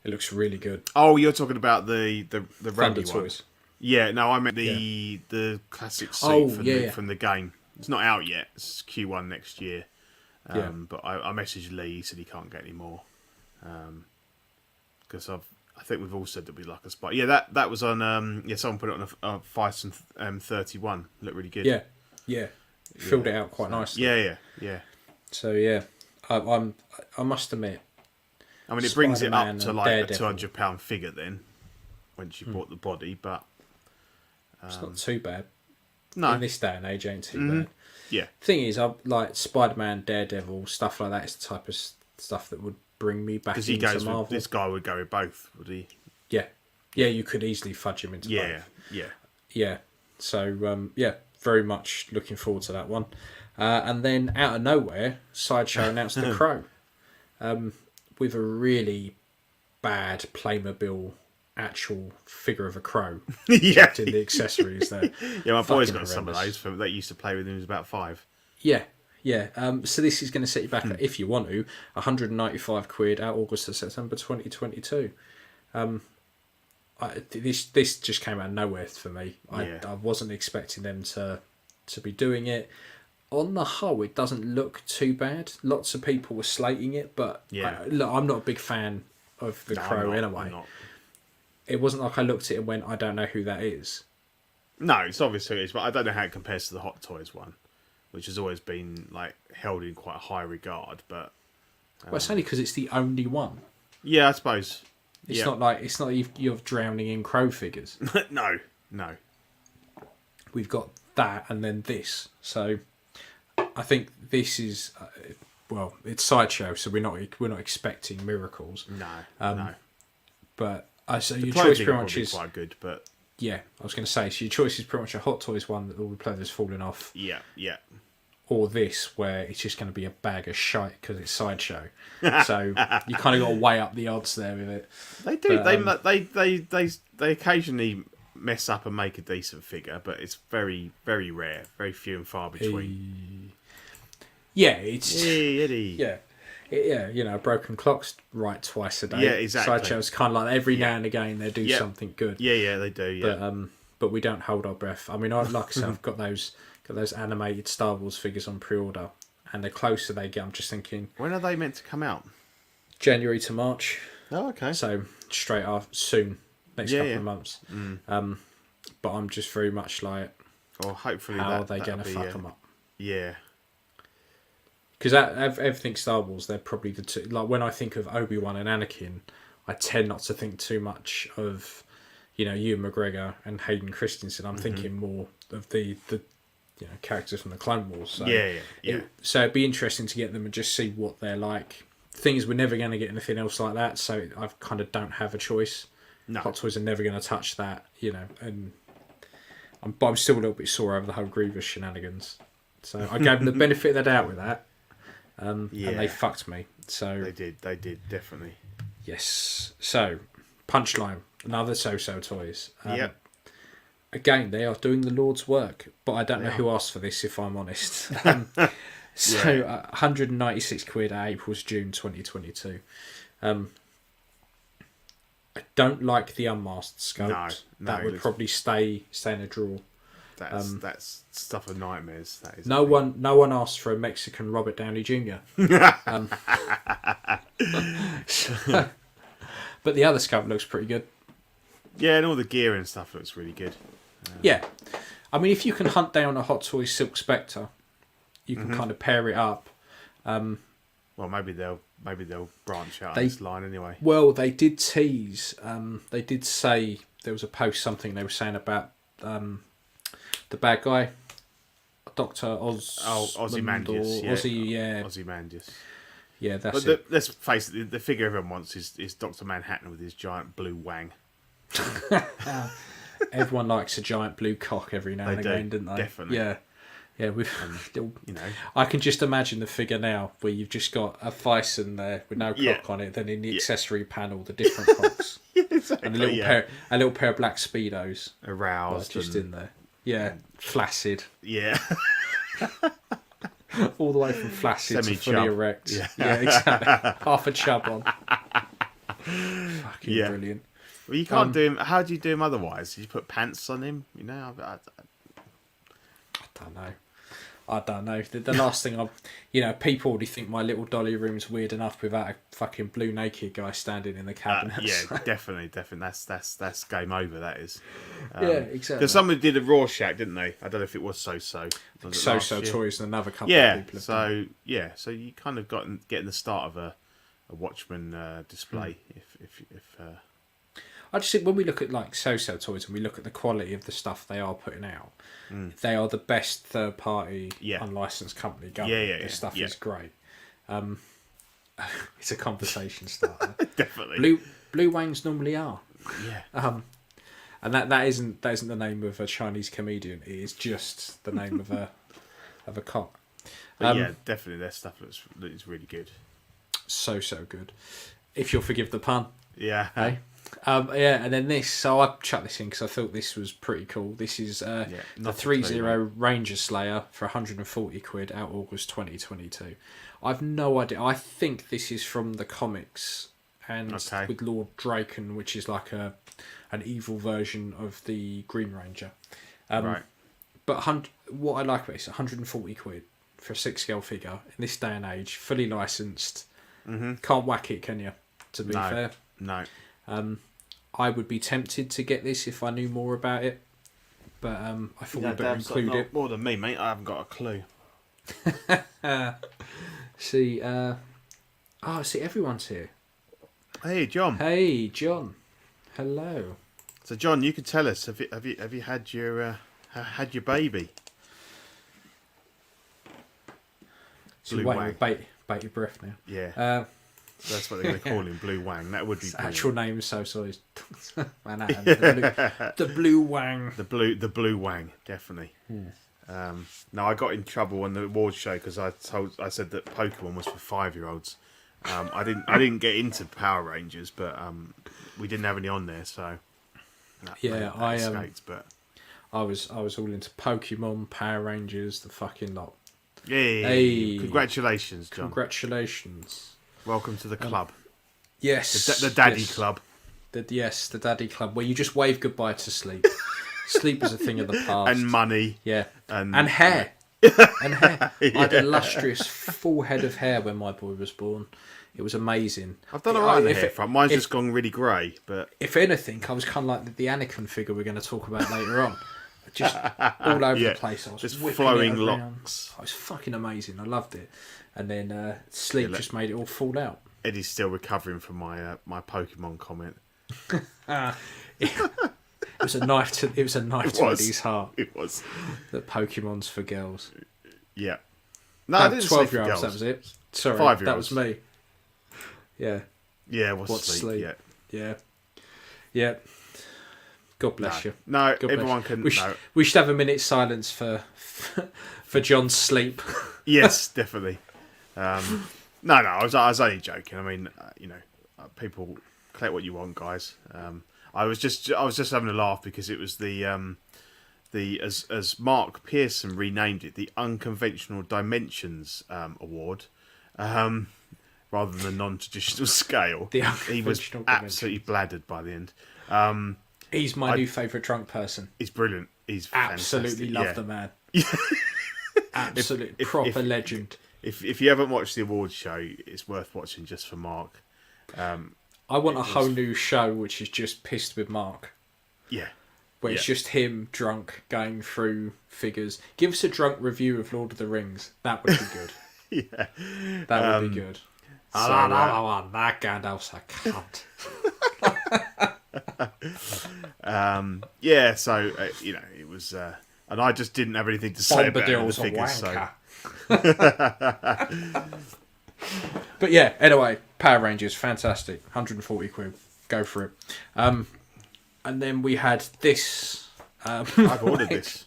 It looks really good. Oh, you're talking about the Randy one. Toys. Yeah, no, I meant the classic suit from the game. It's not out yet. It's Q1 next year. But I messaged Lee. He said he can't get any more. Because I think we've all said that we like a spot. Yeah, that was on. Someone put it on a Thyssen 31. Looked really good. Yeah. Filled it out quite nicely. Yeah. So I must admit. I mean, it brings it Spider-Man up to and like Daredevil. a £200 figure then, once you bought the body, but it's not too bad. No, in this day and age, ain't too bad. Yeah. Thing is, I like Spider-Man, Daredevil, stuff like that. Is the type of stuff that would bring me back into Marvel. This guy would go with both, would he? Yeah, you could easily fudge him into both. Yeah. So very much looking forward to that one. And then out of nowhere, Sideshow announced the Crow, with a really bad Playmobil actual figure of a crow in the accessories there. My boy's got some of those that used to play with him. He was about 5. Yeah. So this is going to set you back, if you want to, £195 out August to September 2022. This just came out of nowhere for me. I wasn't expecting them to be doing it. On the whole, it doesn't look too bad. Lots of people were slating it, but I'm not a big fan of the Crow anyway. It wasn't like I looked at it and went, I don't know who that is. No, it's obvious who it is, but I don't know how it compares to the Hot Toys one, which has always been like held in quite a high regard. But well, it's only because it's the only one. Yeah, I suppose. It's not like you're drowning in crow figures. No. We've got that and then this. So I think this is it's Sideshow, so we're not expecting miracles. No. But so the your choice pretty much much is quite good, but I was going to say, so your choice is pretty much a Hot Toys one that all the leather's falling off. Yeah. Or this, where it's just going to be a bag of shite because it's Sideshow. So you kind of got to weigh up the odds there with it. They do. But, they occasionally mess up and make a decent figure, but it's very, very rare, very few and far between. A broken clock's right twice a day. Yeah, exactly. Sideshow's kind of like every now and again they do something good. Yeah, they do. Yeah, but we don't hold our breath. I mean, like I said, I've got those animated Star Wars figures on pre-order, and the closer they get, I'm just thinking, when are they meant to come out? January to March. Oh, okay. So straight off soon, next couple of months. But I'm just very much like, hopefully, how are they going to fuck them up? Yeah. Because everything Star Wars, they're probably the two. Like when I think of Obi-Wan and Anakin, I tend not to think too much of, Ewan McGregor and Hayden Christensen. I'm thinking more of the characters from the Clone Wars. So so it'd be interesting to get them and just see what they're like. Thing is, we're never going to get anything else like that, so I kind of don't have a choice. No. Hot Toys are never going to touch that, and but I'm still a little bit sore over the whole Grievous shenanigans. So I gave them the benefit of the doubt with that. and they fucked me. So they did definitely. Yes. So Punchline, another SooSoo toys. Yep. Again, they are doing the Lord's work, but I don't know who asked for this, if I'm honest. So 196 quid at April's June 2022. I don't like the unmasked sculpt. No, that would probably stay in a drawer. That's stuff of nightmares. That is. No one asked for a Mexican Robert Downey Jr. But the other sculpt looks pretty good. Yeah, and all the gear and stuff looks really good. Yeah, I mean, if you can hunt down a Hot Toys Silk Spectre, you can kind of pair it up. Well, maybe they'll branch out on this line anyway. Well, they did tease. They did say there was a post something they were saying about the bad guy, Dr. Ozymandias. Ozymandias. Yeah, that's but it. Let's face it, the figure everyone wants is Dr. Manhattan with his giant blue wang. Everyone likes a giant blue cock every now and again, don't they? Definitely. Yeah. I can just imagine the figure now where you've just got a Bison there with no cock on it, then in the accessory panel the different cocks. Exactly. And a little pair of black speedos. Aroused. Just in there. Yeah. Flaccid. Yeah. All the way from flaccid to fully erect. Yeah, exactly. Half a chub on. Fucking brilliant. Well, you can't do him. How do you do him otherwise? You put pants on him, I don't know. The last thing people already think my little dolly room's weird enough without a fucking blue naked guy standing in the cabinet. Definitely. That's game over. That is. Exactly. Because somebody did a Rorschach, didn't they? I don't know if it was SooSoo. SooSoo Toys and another couple of people. So you kind of getting the start of a Watchmen display. If I just think when we look at like SooSoo Toys and we look at the quality of the stuff they are putting out, they are the best third party unlicensed company going. This stuff is great. It's a conversation starter. Definitely. Blue wangs normally are. Yeah. And that isn't the name of a Chinese comedian. It is just the name of a cock. But definitely their stuff looks really good. So good. If you'll forgive the pun. Yeah. Hey? And then this. So I chucked this in because I thought this was pretty cool. This is the 3-0 Ranger Slayer for 140 quid out August 2022. I've no idea. I think this is from the comics and with Lord Draken, which is like an evil version of the Green Ranger. Right. But what I like about it is 140 quid for a 6-scale figure in this day and age, fully licensed. Mm-hmm. Can't whack it, can you? To be fair. No. I would be tempted to get this if I knew more about it, but I thought we'd better include it. More than me, mate. I haven't got a clue. See, everyone's here. Hey, John. Hey, John. Hello. So, John, you could tell us. Have you had your baby? So bait your breath now. Yeah. That's what they're going to call him, Blue Wang. That would be brilliant. Actual name is SooSoo Manhattan. The Blue Wang. The Blue Wang, definitely. No, I got in trouble on the awards show because I said that Pokemon was for 5-year-olds. I didn't get into Power Rangers, but we didn't have any on there, so I escaped. But I was all into Pokemon, Power Rangers, the fucking lot. Yeah. Hey. Congratulations, John. Congratulations. Welcome to the club. Yes. The daddy club. The daddy club, where you just wave goodbye to sleep. Sleep is a thing of the past. And money. Yeah. And hair. And hair. I had a lustrous full head of hair when my boy was born. It was amazing. I've done alright on the hair front. Mine's just gone really grey. But if anything, I was kind of like the Anakin figure we're going to talk about later on. Just all over the place. I was just flowing locks. It was fucking amazing. I loved it. And then sleep just made it all fall out. Eddie's still recovering from my Pokemon comment. It was a knife to Eddie's heart. It was. That Pokemon's for girls. Yeah. No, I didn't 12-year-olds. That was it. Sorry, 5-year-olds. That was me. Yeah. Yeah. What's sleep? Yeah. God bless you. No, God everyone bless you. can. We should have a minute's silence for John's sleep. Yes, definitely. No, I was only joking. I mean, people collect what you want, guys. I was just having a laugh because it was the as Mark Pearson renamed it, the Unconventional Dimensions Award, rather than the non-traditional scale. He was absolutely bladdered by the end. He's my new favourite drunk person. He's brilliant. He's absolutely fantastic. love the man. Absolute proper legend. If you haven't watched the awards show, it's worth watching just for Mark. I want a whole new show which is just pissed with Mark. Yeah. Where it's just him drunk going through figures. Give us a drunk review of Lord of the Rings. That would be good. Yeah. That would be good. So, that Gandalf's a cunt. it was, and I just didn't have anything to say about the figures. So. But yeah, anyway, Power Rangers, fantastic. 140 quid. Go for it. And then we had this. I've ordered this.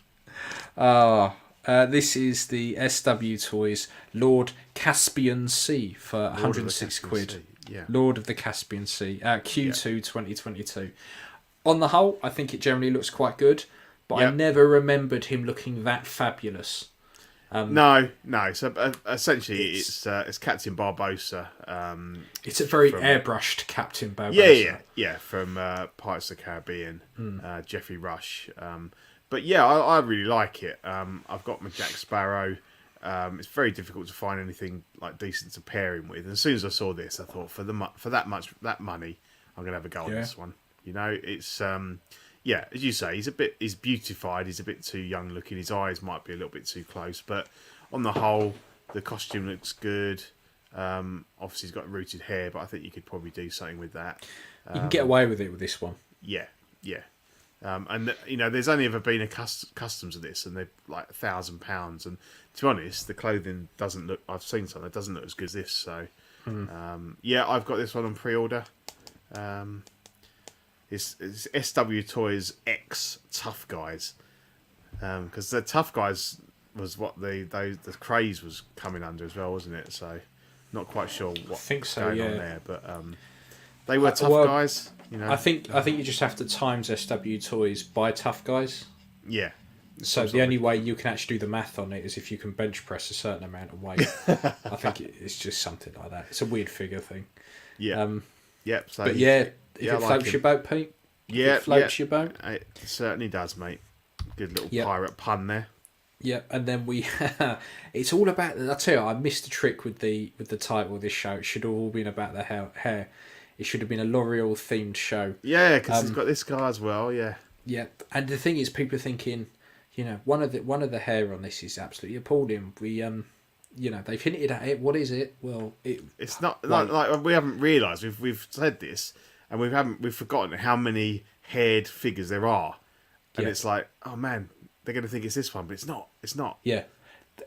This is the SW Toys Lord Caspian Sea for 106 quid. Sea. Yeah. Lord of the Caspian Sea, Q2 2022. On the whole, I think it generally looks quite good, but I never remembered him looking that fabulous. No. So essentially, it's Captain Barbossa. It's a very airbrushed Captain Barbossa. Yeah, from Pirates of the Caribbean, Jeffrey Rush. But yeah, I really like it. I've got my Jack Sparrow. It's very difficult to find anything like decent to pair him with. And as soon as I saw this, I thought for that money, I'm gonna have a go on this one. You know, it's as you say, he's beautified. He's a bit too young looking. His eyes might be a little bit too close, but on the whole, the costume looks good. Obviously, he's got rooted hair, but I think you could probably do something with that. You can get away with it with this one. Yeah. And there's only ever been a customs of this, and they're like £1,000. And to be honest, the clothing doesn't look. I've seen something that doesn't look as good as this. So, I've got this one on pre-order. It's SW Toys X Tough Guys, because the Tough Guys was what the craze was coming under as well, wasn't it? So, not quite sure what's going on there, but they were Tough Guys. You know, I think you just have to times SW Toys by Tough Guys. Yeah. So the only way you can actually do the math on it is if you can bench press a certain amount of weight. I think it's just something like that. It's a weird figure thing. Yeah. So but if it floats your boat, Pete. It floats your boat. It certainly does, mate. Good little pirate pun there. Yeah, and then it's all about. I tell you, I missed the trick with the title of this show. It should have all been about the hair. It should have been a L'Oreal themed show. Yeah, because it's got this guy as well. Yeah. Yeah, and the thing is, people are thinking, one of the hair on this is absolutely appalling. We they've hinted at it. What is it? Well, it's not like we haven't realised. We've said this, and we've forgotten how many haired figures there are, and it's like, oh man, they're going to think it's this one, but it's not. It's not. Yeah.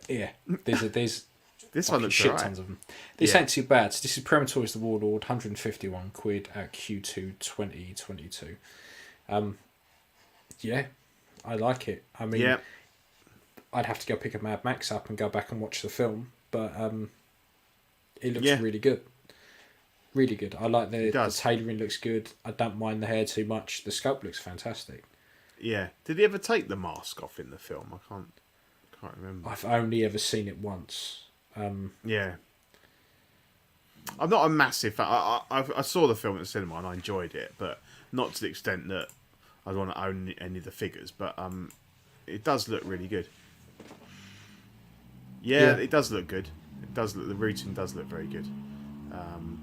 There's this one looks shit right. Tons of them. This ain't too bad. So this is Prematories the Warlord, 151 quid at Q2 2022. I like it. I mean, I'd have to go pick a Mad Max up and go back and watch the film, but it looks really good. Really good. I like the tailoring looks good. I don't mind the hair too much. The sculpt looks fantastic. Yeah. Did he ever take the mask off in the film? I can't remember. I've only ever seen it once. Yeah. I'm not a massive fan. I saw the film at the cinema and I enjoyed it, but not to the extent that I'd want to own any of the figures. But it does look really good. Yeah, it does look good. It does look. The routing does look very good.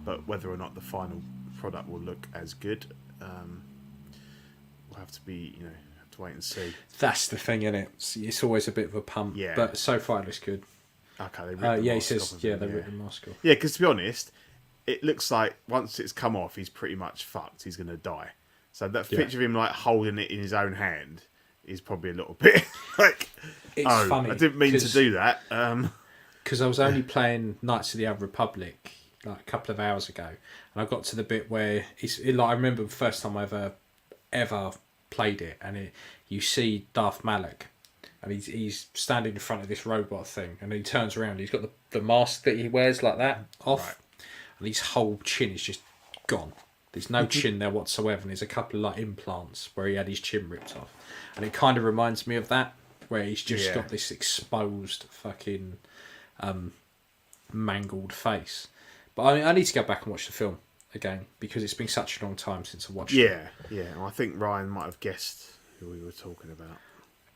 But whether or not the final product will look as good, we'll have to have to wait and see. That's the thing, isn't it? It's always a bit of a pump. Yeah. But so far it looks good. Okay, they ripped the he mask says, off they ripped the mask off. Yeah, because to be honest, it looks like once it's come off, he's pretty much fucked. He's going to die. So that picture of him like holding it in his own hand is probably a little bit like, it's funny. I didn't mean to do that. Because I was only playing Knights of the Old Republic like a couple of hours ago, and I got to the bit where I remember the first time I ever played it, and you see Darth Malak. And he's standing in front of this robot thing, and he turns around. He's got the mask that he wears like that off, Right. and his whole chin is just gone. There's no chin there whatsoever, and there's a couple of like implants where he had his chin ripped off, and it kind of reminds me of that, where he's just got this exposed fucking mangled face. But I need to go back and watch the film again because it's been such a long time since I watched it. Yeah. And I think Ryan might have guessed who we were talking about.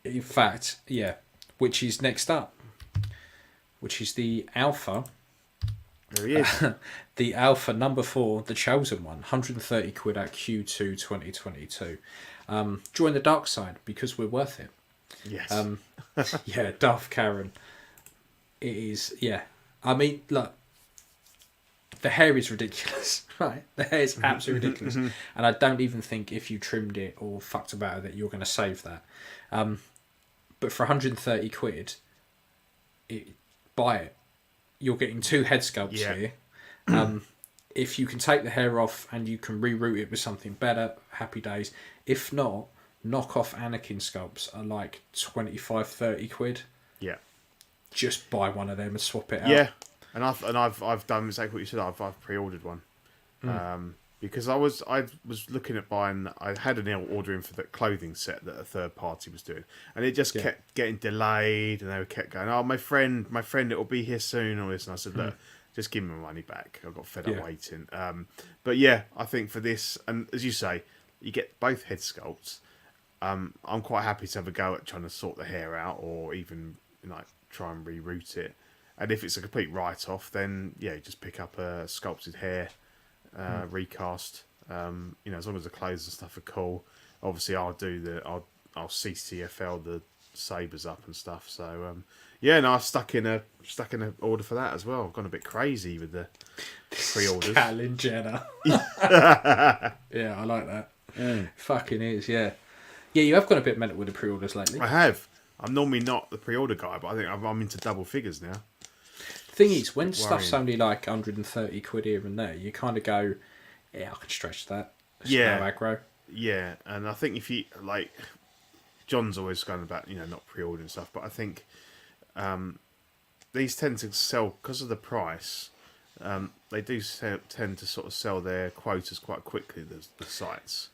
In fact, yeah, which is next up, which is the Alpha. There he is. The Alpha number 4, the chosen one, 130 quid at Q2 2022. Join the dark side because we're worth it. Yes. Yeah, Darth Karen. It is, yeah. I mean, look, the hair is ridiculous, right? The hair is absolutely ridiculous. And I don't even think if you trimmed it or fucked about it that you're going to save that. But for 130 quid, buy it. You're getting 2 head sculpts here. If you can take the hair off and you can reroute it with something better, happy days. If not, knockoff Anakin sculpts are like 25, 30 quid. Yeah. Just buy one of them and swap it out. Yeah. And I've done exactly what you said. I've pre-ordered one. Because I was looking at buying. I had an order in for the clothing set that a third party was doing, and it just kept getting delayed, and they kept going, "Oh, my friend, it will be here soon." All this, and I said, "Look, just give me my money back. I got fed up waiting." But yeah, I think for this, and as you say, you get both head sculpts. I'm quite happy to have a go at trying to sort the hair out, or even like try and reroute it. And if it's a complete write-off, then just pick up a sculpted hair. Recast, as long as the clothes and stuff are cool. Obviously, I'll CCFL the sabers up and stuff. So I stuck in a order for that as well. I've gone a bit crazy with the pre-orders. Catelyn Jenner. Yeah, I like that. Fucking is, yeah. Yeah, you have gone a bit mental with the pre-orders lately. I have. I'm normally not the pre-order guy, but I think I'm into double figures now. Thing is, when stuff's only like 130 quid here and there, you kind of go, I can stretch that. It's no aggro. Yeah, and I think if you like, John's always going about not pre-ordering stuff, but I think these tend to sell because of the price. They do tend to sort of sell their quotas quite quickly. The sites.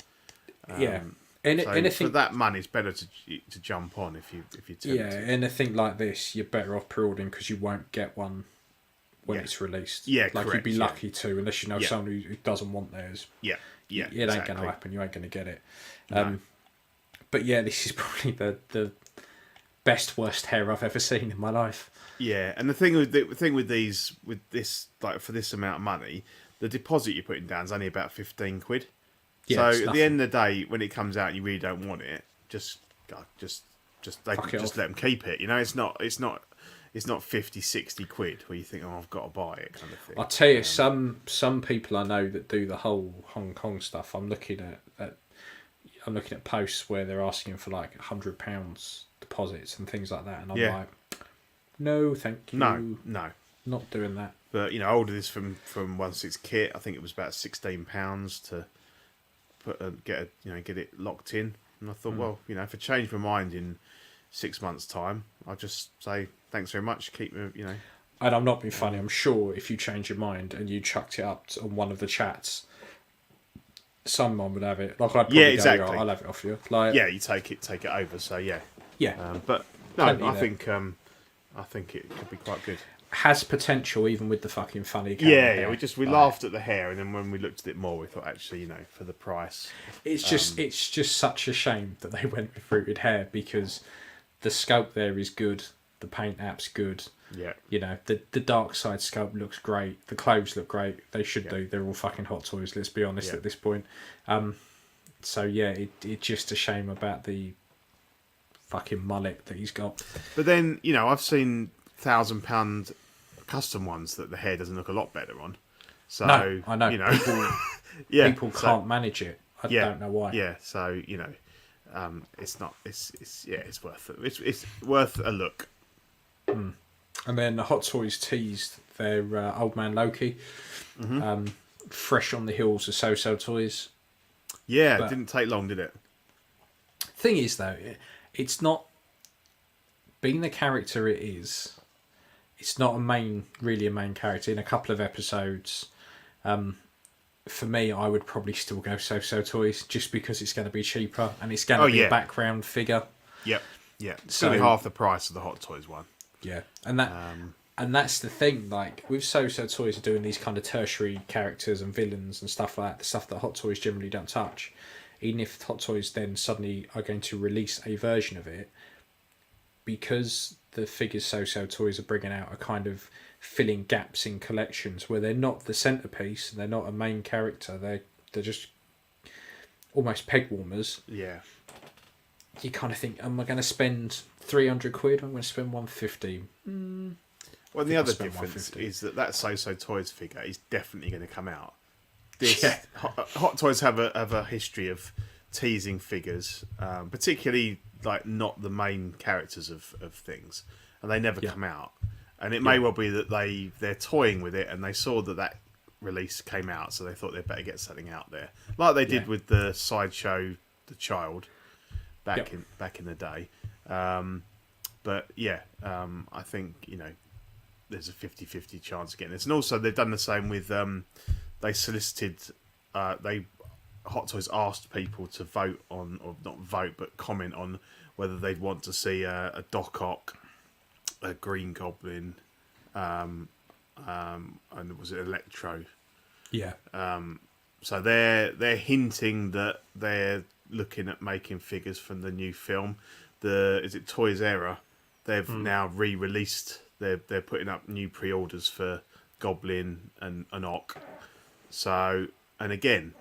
Anything for that money, it's better to jump on if you're tempted. Yeah, anything like this, you're better off pre-ordering because you won't get one when it's released. Yeah, like correct, you'd be lucky to, unless you know someone who doesn't want theirs. Yeah, it ain't going to happen. You ain't going to get it. No. But yeah, this is probably the worst hair I've ever seen in my life. Yeah, and the thing with this, like for this amount of money, the deposit you're putting down is only about 15 quid. Yeah, so at the end of the day, when it comes out and you really don't want it, just let them keep it. It's not 50, 60 quid where you think, I've got to buy it kind of thing. I'll tell you, some people I know that do the whole Hong Kong stuff. I'm looking at posts where they're asking for like £100 deposits and things like that, and I'm like, no, thank you. No, not doing that. But I ordered this from 1/6 kit. I think it was about £16 to get it locked in, and I thought, if I change my mind in 6 months' time, I'll just say thanks very much. Keep me, And I'm not being funny. I'm sure if you change your mind and you chucked it up on one of the chats, someone would have it. Like I'd probably exactly. I'll have it off you. Like you take it over. So yeah. But no, I think it could be quite good. Has potential even with the fucking funny camera. We laughed at the hair, and then when we looked at it more, we thought actually, for the price, it's just such a shame that they went with fruited hair, because the sculpt there is good, the paint app's good. The dark side sculpt looks great, the clothes look great. They should do. They're all fucking hot toys, let's be honest at this point. So yeah, it's just a shame about the fucking mullet that he's got. But then I've seen £1,000 custom ones that the hair doesn't look a lot better on. So no, I know. People can't manage it. I don't know why. Yeah, so it's not. It's worth it. It's worth a look. And then the Hot Toys teased their Old Man Loki, fresh on the heels of SooSoo Toys. Yeah, it didn't take long, did it? Thing is, though, it's not being the character it is. it's not really a main character. In a couple of episodes, for me, I would probably still go SooSoo Toys just because it's going to be cheaper and it's going to be a background figure. Yep. Yeah. It's going to be half the price of the Hot Toys one. Yeah, and that's the thing. Like with SooSoo Toys, are doing these kind of tertiary characters and villains and stuff like that, the stuff that Hot Toys generally don't touch. Even if Hot Toys then suddenly are going to release a version of it, because the figures SooSoo Toys are bringing out are kind of filling gaps in collections where they're not the centerpiece, they're not a main character, they're just almost peg warmers. Yeah. You kind of think, am I going to spend 300 quid? I'm going to spend 150. Well, the other difference is that SooSoo Toys figure is definitely going to come out. Hot Toys have a history of teasing figures, particularly like not the main characters of things, and they never come out. And it may well be that they're toying with it, and they saw that release came out, so they thought they'd better get something out there, like they did with the sideshow The Child back in the day. But yeah, I think there's a 50-50 chance of getting this, and also they've done the same with they solicited Hot Toys asked people to vote on, or not vote, but comment on whether they'd want to see a Doc Ock, a Green Goblin, and was it Electro? Yeah. So they're hinting that they're looking at making figures from the new film. Is it Toys Era? They've now re-released. They're putting up new pre-orders for Goblin and Ock. So, and again,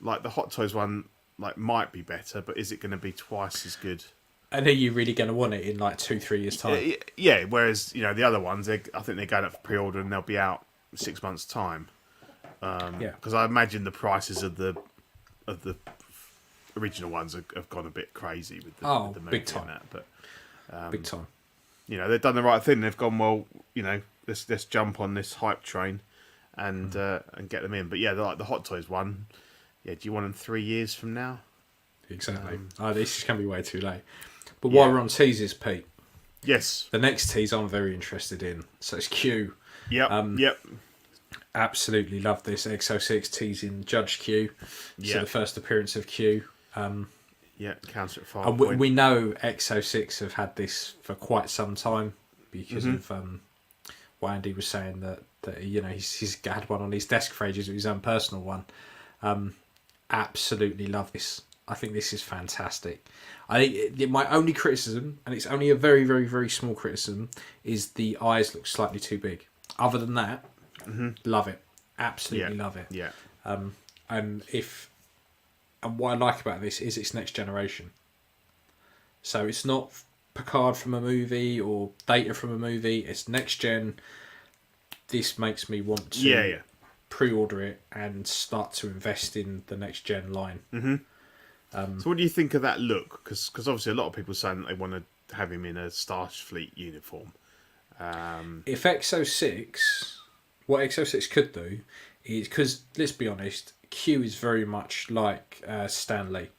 like the Hot Toys one, like might be better, but is it going to be twice as good? And are you really going to want it in like 2-3 years' time? Yeah. Whereas the other ones, I think they're going up for pre-order and they'll be out 6 months' time. Because I imagine the prices of the original ones have gone a bit crazy with the movie big time. And that. But Big time. They've done the right thing. They've gone, well, let's jump on this hype train and get them in. But yeah, like the Hot Toys one. Yeah, do you want them 3 years from now? Exactly. This is going to be way too late. But while we're on teases, Pete. Yes. The next tease I'm very interested in. So it's Q. Yep. Absolutely love this XO6 teasing Judge Q. So the first appearance of Q. Counter at 5. And we know XO6 have had this for quite some time because of what Andy was saying that he's had one on his desk for ages, his own personal one. Absolutely love this. I think this is fantastic. I think my only criticism, and it's only a very, very, very small criticism, is the eyes look slightly too big. Other than that, love it. Absolutely love it. Yeah. And what I like about this is it's next generation. So it's not Picard from a movie or Data from a movie. It's next gen. This makes me want to pre-order it and start to invest in the next gen line. So what do you think of that look? Because obviously a lot of people are saying that they want to have him in a Starfleet uniform. If what XO6 could do is, because let's be honest, Q is very much like Stan Lee.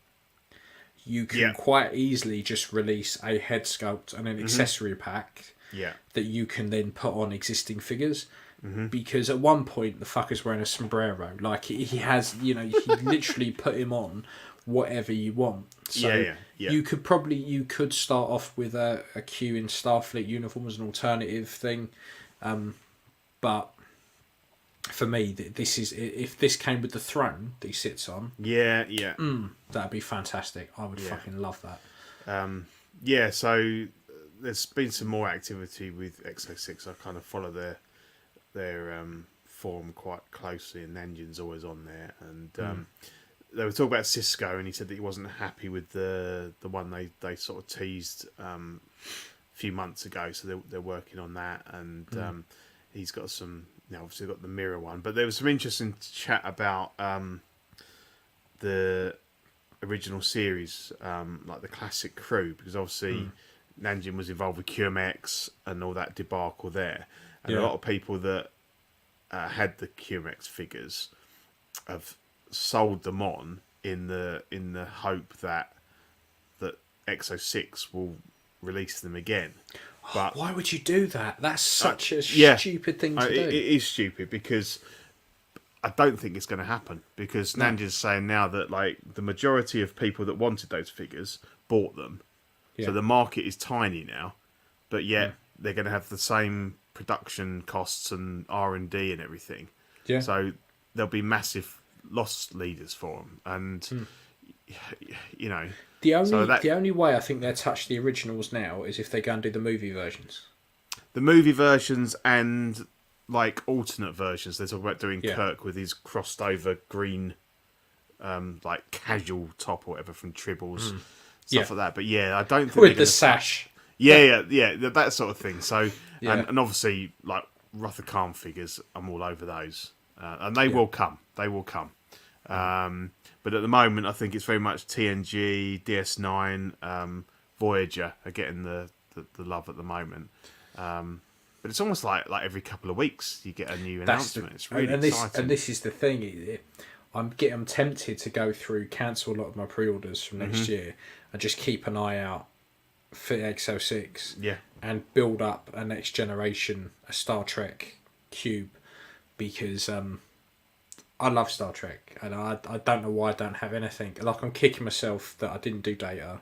You can quite easily just release a head sculpt and an accessory pack that you can then put on existing figures. Because at one point the fucker's wearing a sombrero. Like he has, he literally put him on whatever you want. So you could start off with a Q in Starfleet uniform as an alternative thing. But for me, this is, if this came with the throne that he sits on, that'd be fantastic. I would fucking love that. So there's been some more activity with XO6. I kind of follow their forum quite closely, and Nanjin's always on there. And they were talking about Cisco, and he said that he wasn't happy with the one they sort of teased a few months ago. So they're working on that, and he's got some. Obviously got the mirror one, but there was some interesting chat about the original series, like the classic crew, because obviously Nanjin was involved with QMX and all that debacle there, and a lot of people that had the QMX figures have sold them on in the hope that XO6 will release them again. But why would you do that? That's such a stupid thing to do. It is stupid because I don't think it's going to happen. Because Nanja's saying now that like the majority of people that wanted those figures bought them, so the market is tiny now. But yet they're going to have the same production costs and R&D and everything. Yeah. So there'll be massive loss leaders for them, and you know. The only way I think they'll touch the originals now is if they go and do the movie versions. The movie versions and like alternate versions. They're talking about doing Kirk with his crossed over green, like casual top or whatever from Tribbles, stuff like that. But I don't think with the sash. Yeah, that sort of thing. So and obviously like Ruther Khan figures, I'm all over those, and they will come. They will come. But at the moment, I think it's very much TNG, DS9, Voyager are getting the love at the moment. But it's almost like every couple of weeks you get a new announcement. It's really exciting. And this is the thing. I'm tempted to go through, cancel a lot of my pre-orders from next year, and just keep an eye out for XO6. Yeah. And build up a next generation, a Star Trek cube, because I love Star Trek, and I don't know why I don't have anything. Like, I'm kicking myself that I didn't do Data.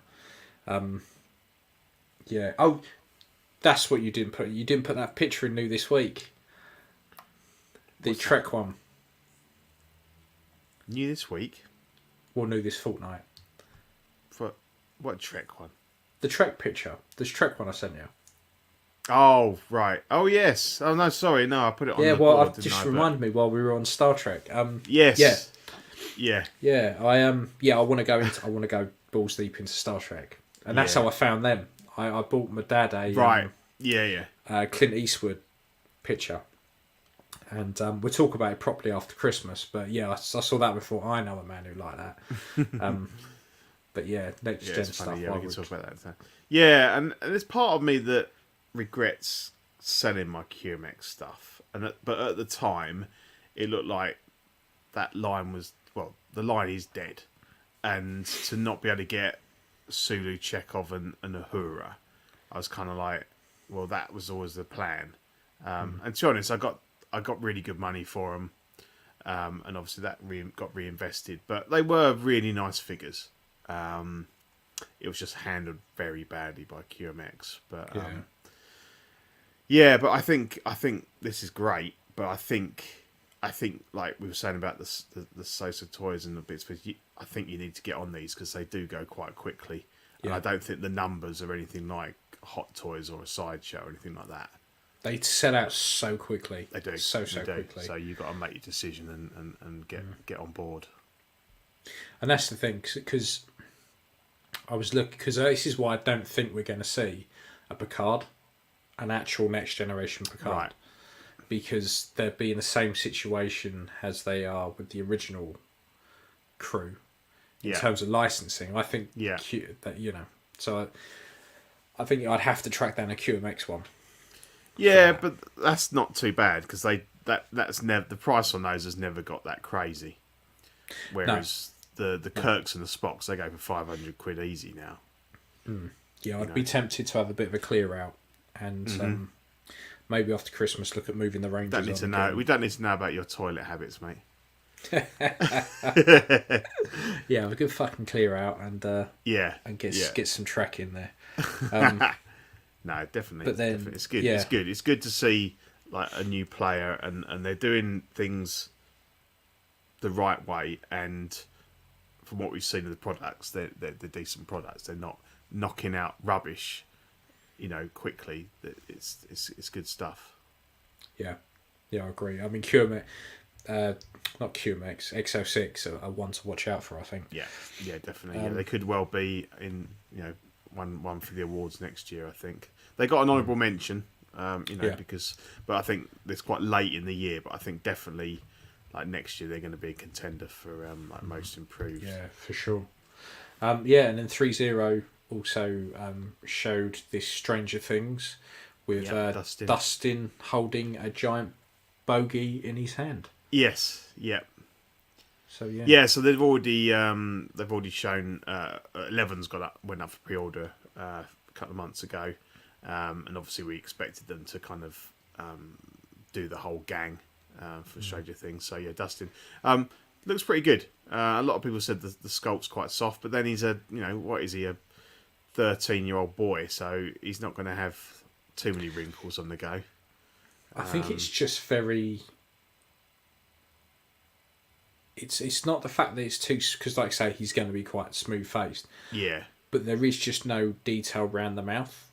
Oh, that's what you didn't put. You didn't put that picture in New This Week. What's Trek that? One. New This Week? Or New This Fortnight. For what Trek one? The Trek picture. This Trek one I sent you. Oh, right. Oh, yes. Oh, no, sorry. No, I put it on the board, I've just reminded me while we were on Star Trek. Yes. Yeah. I want to go balls deep into Star Trek. And that's how I found them. I bought my dad a... Right. Clint Eastwood picture. And we'll talk about it properly after Christmas. But I saw that before. I know a man who like that. But next gen stuff. Yeah, we can talk about that. Yeah, and there's part of me that regrets selling my QMX stuff, but at the time it looked like that line was the line is dead, and to not be able to get Sulu, Chekhov and Uhura, I was kind of like, well, that was always the plan. And to be honest, I got really good money for them, and obviously that got reinvested, but they were really nice figures. It was just handled very badly by QMX, but but I think this is great. But I think like we were saying about the SooSoo toys and the bits, I think you need to get on these because they do go quite quickly. And I don't think the numbers are anything like Hot Toys or a Sideshow or anything like that. They sell out so quickly. They do so quickly. So you've got to make your decision and get on board. And that's the thing, because I was looking, because this is why I don't think we're going to see a Picard, an actual next generation Picard, right? Because they'll be in the same situation as they are with the original crew in terms of licensing. I think so I think I'd have to track down a QMX one. Yeah, but that's not too bad because that's never, the price on those has never got that crazy. Whereas the Kirks and the Spocks, they go for 500 quid easy now. Yeah, I'd be tempted to have a bit of a clear out and maybe after Christmas look at moving the Rangers. We don't need to know about your toilet habits, mate. Yeah, have a good fucking clear out and get some track in there. No, definitely. But then definitely. It's good. Yeah. It's good to see like a new player and they're doing things the right way. And from what we've seen of the products, they're decent products. They're not knocking out rubbish, quickly. It's good stuff. Yeah, I agree. I mean, QMX, not QMX, XO6 are one to watch out for, I think. Yeah, definitely. They could well be in, one for the awards next year. I think they got an honourable mention, because, but I think it's quite late in the year. But I think definitely, like next year, they're going to be a contender for most improved. Yeah, for sure. And then 3-0 also showed this Stranger Things with Dustin holding a giant bogey in his hand. Yes. Yeah. So so they've already shown 11's went up for pre-order a couple of months ago, and obviously we expected them to kind of do the whole gang for Stranger Things. So yeah, Dustin looks pretty good. A lot of people said the sculpt's quite soft, but then he's a what is he, a 13-year-old boy, so he's not going to have too many wrinkles on the go. I think it's just very. It's not the fact that it's too, because like I say, he's going to be quite smooth faced. Yeah. But there is just no detail around the mouth.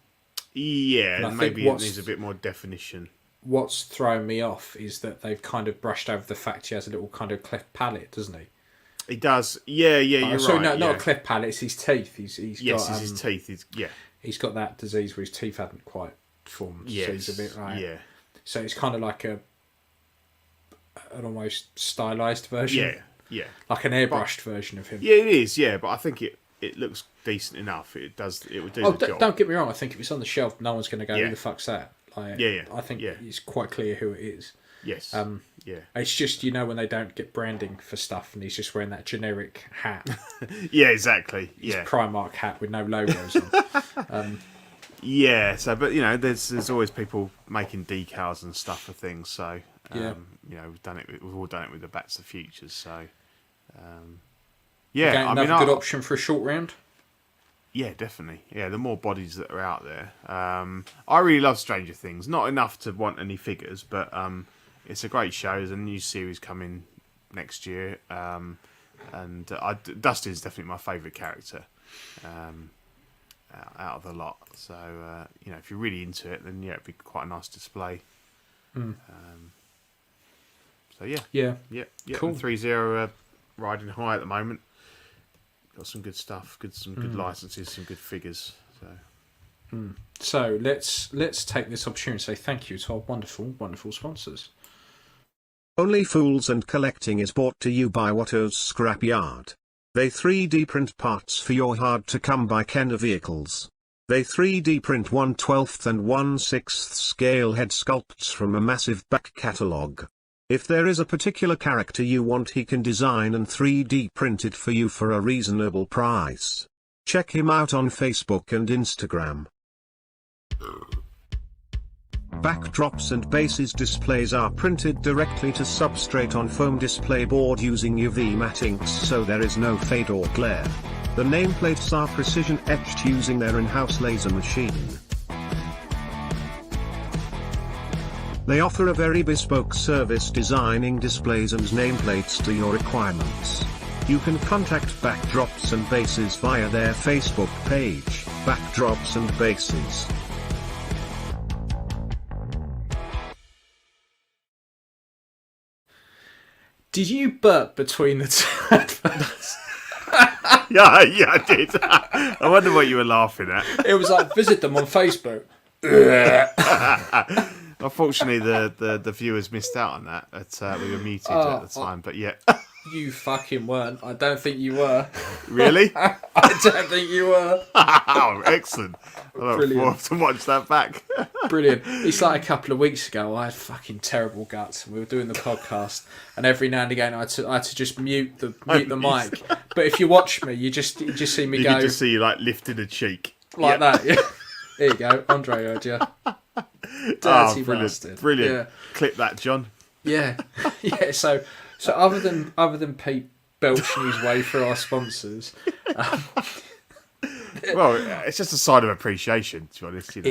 Yeah, and maybe it needs a bit more definition. What's thrown me off is that they've kind of brushed over the fact he has a little kind of cleft palate, doesn't he? He does. Yeah, you're sorry, right. No, not a cleft palate. It's his teeth. He's yes, got, it's his teeth. He's got that disease where his teeth haven't quite formed. Yes. So he's a bit like. Yeah. So it's kind of like an almost stylized version. Yeah. Like an airbrushed version of him. Yeah, it is. Yeah, but I think it looks decent enough. It would do the job. Don't get me wrong. I think if it's on the shelf, no one's going to go, who the fuck's that? Like, I think it's quite clear who it is. Yes. Yeah. It's just, when they don't get branding for stuff and he's just wearing that generic hat. Yeah, exactly. His Primark hat with no logos on. Yeah, so but there's always people making decals and stuff for things. So we've all done it with the Back to the Futures. So Again, another good option for a short round. Yeah, definitely. Yeah, the more bodies that are out there. I really love Stranger Things. Not enough to want any figures, but it's a great show. There's a new series coming next year, and Dustin's definitely my favourite character out of the lot. So if you're really into it, then it'd be quite a nice display. So yeah, cool. 3-0 riding high at the moment. Got some good stuff, some good licenses, some good figures. So let's take this opportunity to say thank you to our wonderful, wonderful sponsors. Only Fools and Collecting is brought to you by Watto's Scrapyard. They 3D print parts for your hard-to-come-by Kenner vehicles. They 3D print 1/12 and 1/6 scale head sculpts from a massive back catalogue. If there is a particular character you want, he can design and 3D print it for you for a reasonable price. Check him out on Facebook and Instagram. Backdrops and bases displays are printed directly to substrate on foam display board using UV matte inks, so there is no fade or glare. The nameplates are precision etched using their in-house laser machine. They offer a very bespoke service designing displays and nameplates to your requirements. You can contact Backdrops and Bases via their Facebook page, Backdrops and Bases. Did you burp between the two adverts? Yeah, I did. I wonder what you were laughing at. It was like, visit them on Facebook. Unfortunately, the viewers missed out on that. We were muted at the time, but yeah. You fucking weren't. I don't think you were. Really? I don't think you were. Oh, excellent. I'll have to watch that back. Brilliant. It's like a couple of weeks ago, I had fucking terrible guts. We were doing the podcast, and every now and again I had to just mute the mic. But if you watch me, you just see me go. You can just see you like lifting a cheek. Like that, yeah. There you go. Andre heard you. Dirty bastard. Brilliant. Yeah. Clip that, John. Yeah. Yeah, so other than Pete belching his way through our sponsors, well, it's just a sign of appreciation, to be honest. It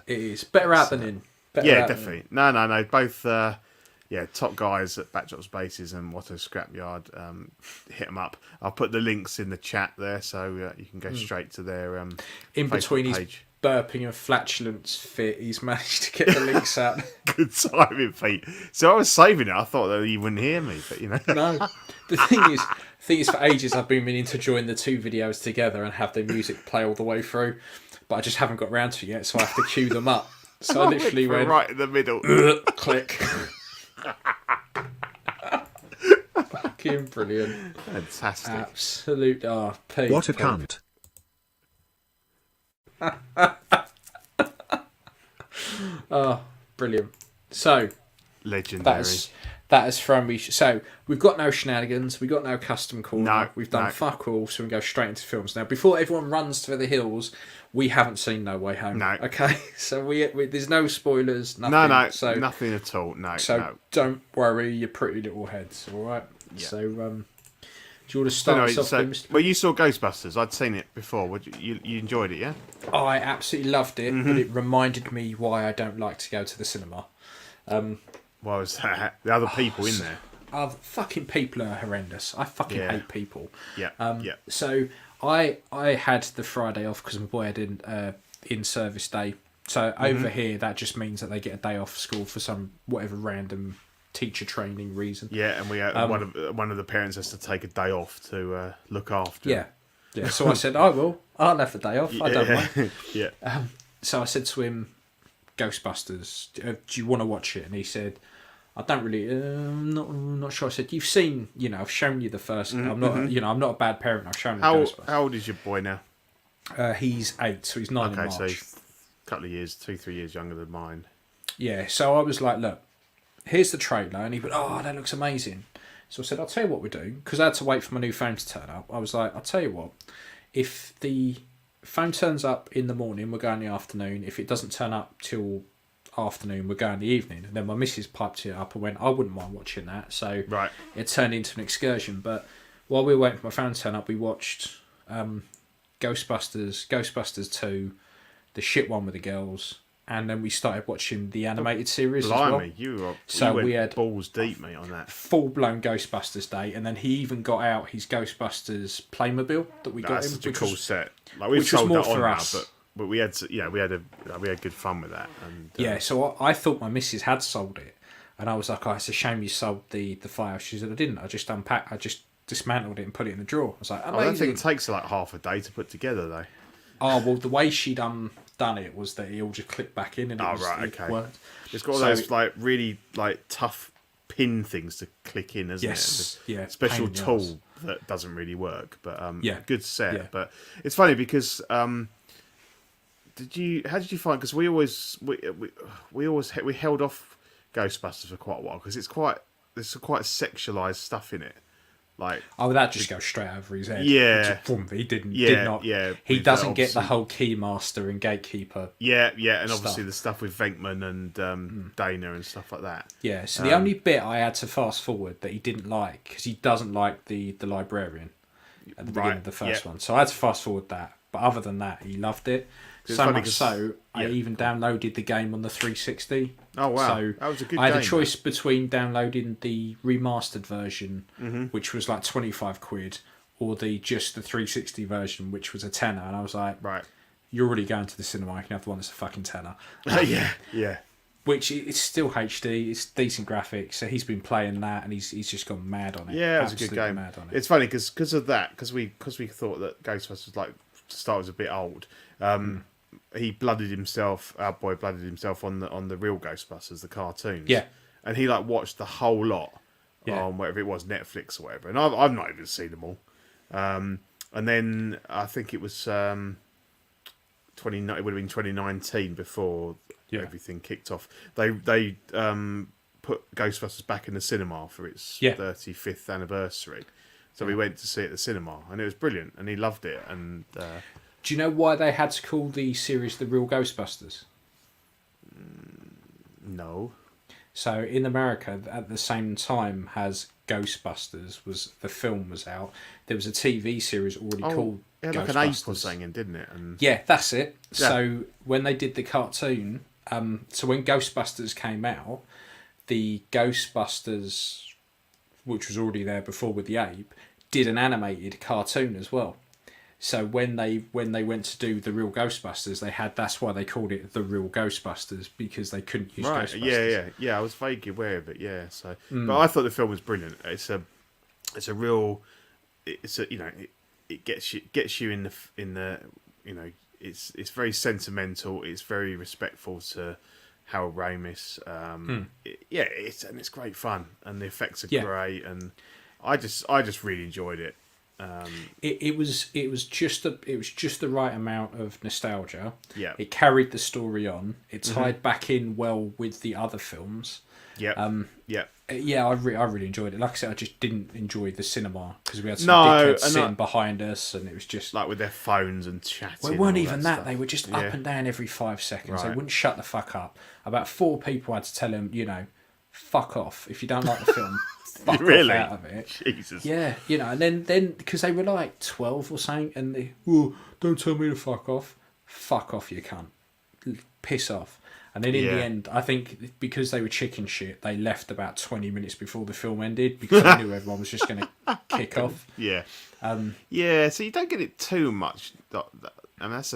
is better out than in. Definitely. No. Both, top guys at Backdrops Bases and Watto Scrapyard. Hit them up. I'll put the links in the chat there, so you can go straight to their in Facebook between page. His burping and flatulence fit, he's managed to get the links out. Good timing, Pete. So I was saving it. I thought that you wouldn't hear me, but No. The thing is, for ages I've been meaning to join the two videos together and have the music play all the way through, but I just haven't got round to it yet, so I have to cue them up. So I literally went right in the middle. Click. Fucking brilliant. Fantastic. Absolute. Pete. What a cunt. Oh, brilliant. So legendary. That has thrown me. So we've got no shenanigans. We've got no custom corner. No, we've done fuck all. So we go straight into films now. Before everyone runs for the hills, we haven't seen No Way Home. No. Okay. So we there's no spoilers. Nothing. No. So nothing at all. No. So no. don't worry, you pretty little heads. All right. Yeah. So do you want to start us off, Mr. Well, you saw Ghostbusters. I'd seen it before. You enjoyed it, yeah? I absolutely loved it, Mm-hmm. but it reminded me why I don't like to go to the cinema. Why was that? The other people in there. Fucking people are horrendous. I fucking Yeah. hate people. Yeah. Yeah. So I had the Friday off because my boy had in service day. So Mm-hmm. over here, that just means that they get a day off school for some whatever random teacher training reason. Yeah, and we one of the parents has to take a day off to look after. Yeah. Yeah. So I said, I will. I'll have the day off. I don't mind. Yeah. So I said to him, Ghostbusters, do you want to watch it? And he said, I don't really, not sure. I said, you've seen, I've shown you the first. I'm not, I'm not a bad parent. I've shown him Ghostbusters. How old is your boy now? He's 8, so he's 9 in March. So he's a couple of years, 2-3 years younger than mine. Yeah, so I was like, look, here's the trailer. And he went, oh, that looks amazing. So I said, I'll tell you what we're doing. Because I had to wait for my new phone to turn up. I was like, I'll tell you what. If the phone turns up in the morning, we're going in the afternoon. If it doesn't turn up till afternoon, we're going in the evening. And then my missus piped it up and went, I wouldn't mind watching that. So Right. it turned into an excursion. But while we were waiting for my phone to turn up, we watched Ghostbusters 2, the shit one with the girls, and then we started watching the animated series as well. Blimey, you we went had balls deep, mate, on that. full-blown Ghostbusters day, and then he even got out his Ghostbusters Playmobil that we got That's him. such a cool set. Like we've which was sold more that on for now, us. but we had we had good fun with that. And Yeah, so I thought my missus had sold it, and I was like, oh, it's a shame you sold the file. She said, I didn't. I just dismantled it and put it in the drawer. I was like, amazing. I don't think it takes like half a day to put together, though. Oh, well, the way she'd done it was that it all just clicked back in and it worked. It's got all those like really like tough pin things to click in, isn't Yes, it? yeah, Special pain in the tool arse. that doesn't really work, but Yeah. good set. Yeah. But it's funny because how did you find? Because we held off Ghostbusters for quite a while because there's some quite sexualized stuff in it. Like, oh, that just goes straight over his head. Yeah. He did not. Yeah. He With, doesn't get the obviously- whole Keymaster and Gatekeeper. Yeah, and obviously stuff. the stuff with Venkman and Dana and stuff like that. Yeah, so the only bit I had to fast forward that he didn't like, because he doesn't like the librarian at the beginning of the first one. So I had to fast forward that. But other than that, he loved it. It's So funny much 'cause- so, I yeah. even downloaded the game on the 360. Oh, wow. So That was a good I had game, a choice between downloading the remastered version, which was like 25 quid, or just the 360 version, which was a tenner. And I was like, Right. you're already going to the cinema, I can have the one that's a fucking tenner. Yeah. Which it's still HD, it's decent graphics. So he's been playing that, and he's just gone mad on it. Yeah, it was a good Absolutely game. Mad on it. It's funny because of that, because we thought that Ghostbusters like to start was a bit old. He blooded himself. Our boy blooded himself on the real Ghostbusters, the cartoons. Yeah. and he like watched the whole lot on whatever it was, Netflix or whatever. And I've not even seen them all. And then I think it was it would have been 2019 before everything kicked off. They put Ghostbusters back in the cinema for its 35th anniversary. So we went to see it at the cinema, and it was brilliant, and he loved it. And do you know why they had to call the series The Real Ghostbusters? No. So in America, at the same time as Ghostbusters the film was out, there was a TV series already called it had Ghostbusters. like an ape or something, didn't it? And yeah, that's it. Yeah. So when they did the cartoon, so when Ghostbusters came out, the Ghostbusters, which was already there before with the ape, did an animated cartoon as well. So when they went to do The Real Ghostbusters, that's why they called it The Real Ghostbusters, because they couldn't use Ghostbusters. Yeah. I was vaguely aware of it. Yeah. So, but I thought the film was brilliant. It gets you in the it's very sentimental. It's very respectful to Harold Ramis. It's great fun, and the effects are great, and I just really enjoyed it. It was just the right amount of nostalgia. Yeah. It carried the story on. It tied back in well with the other films. Yeah. Yeah, I really enjoyed it. Like I said, I just didn't enjoy the cinema because we had some dickheads sitting behind us, and it was just like with their phones and chatting. Well, it weren't even that. Stuff. They were just up and down every 5 seconds. Right. They wouldn't shut the fuck up. About 4 people had to tell him, fuck off. If you don't like the film, fuck off out of it. Jesus. Yeah, and then because they were like 12 or something, and they, don't tell me to fuck off. Fuck off, you cunt. Piss off. And then in the end, I think because they were chicken shit, they left about 20 minutes before the film ended because they knew everyone was just going to kick off. Yeah. So you don't get it too much. And that's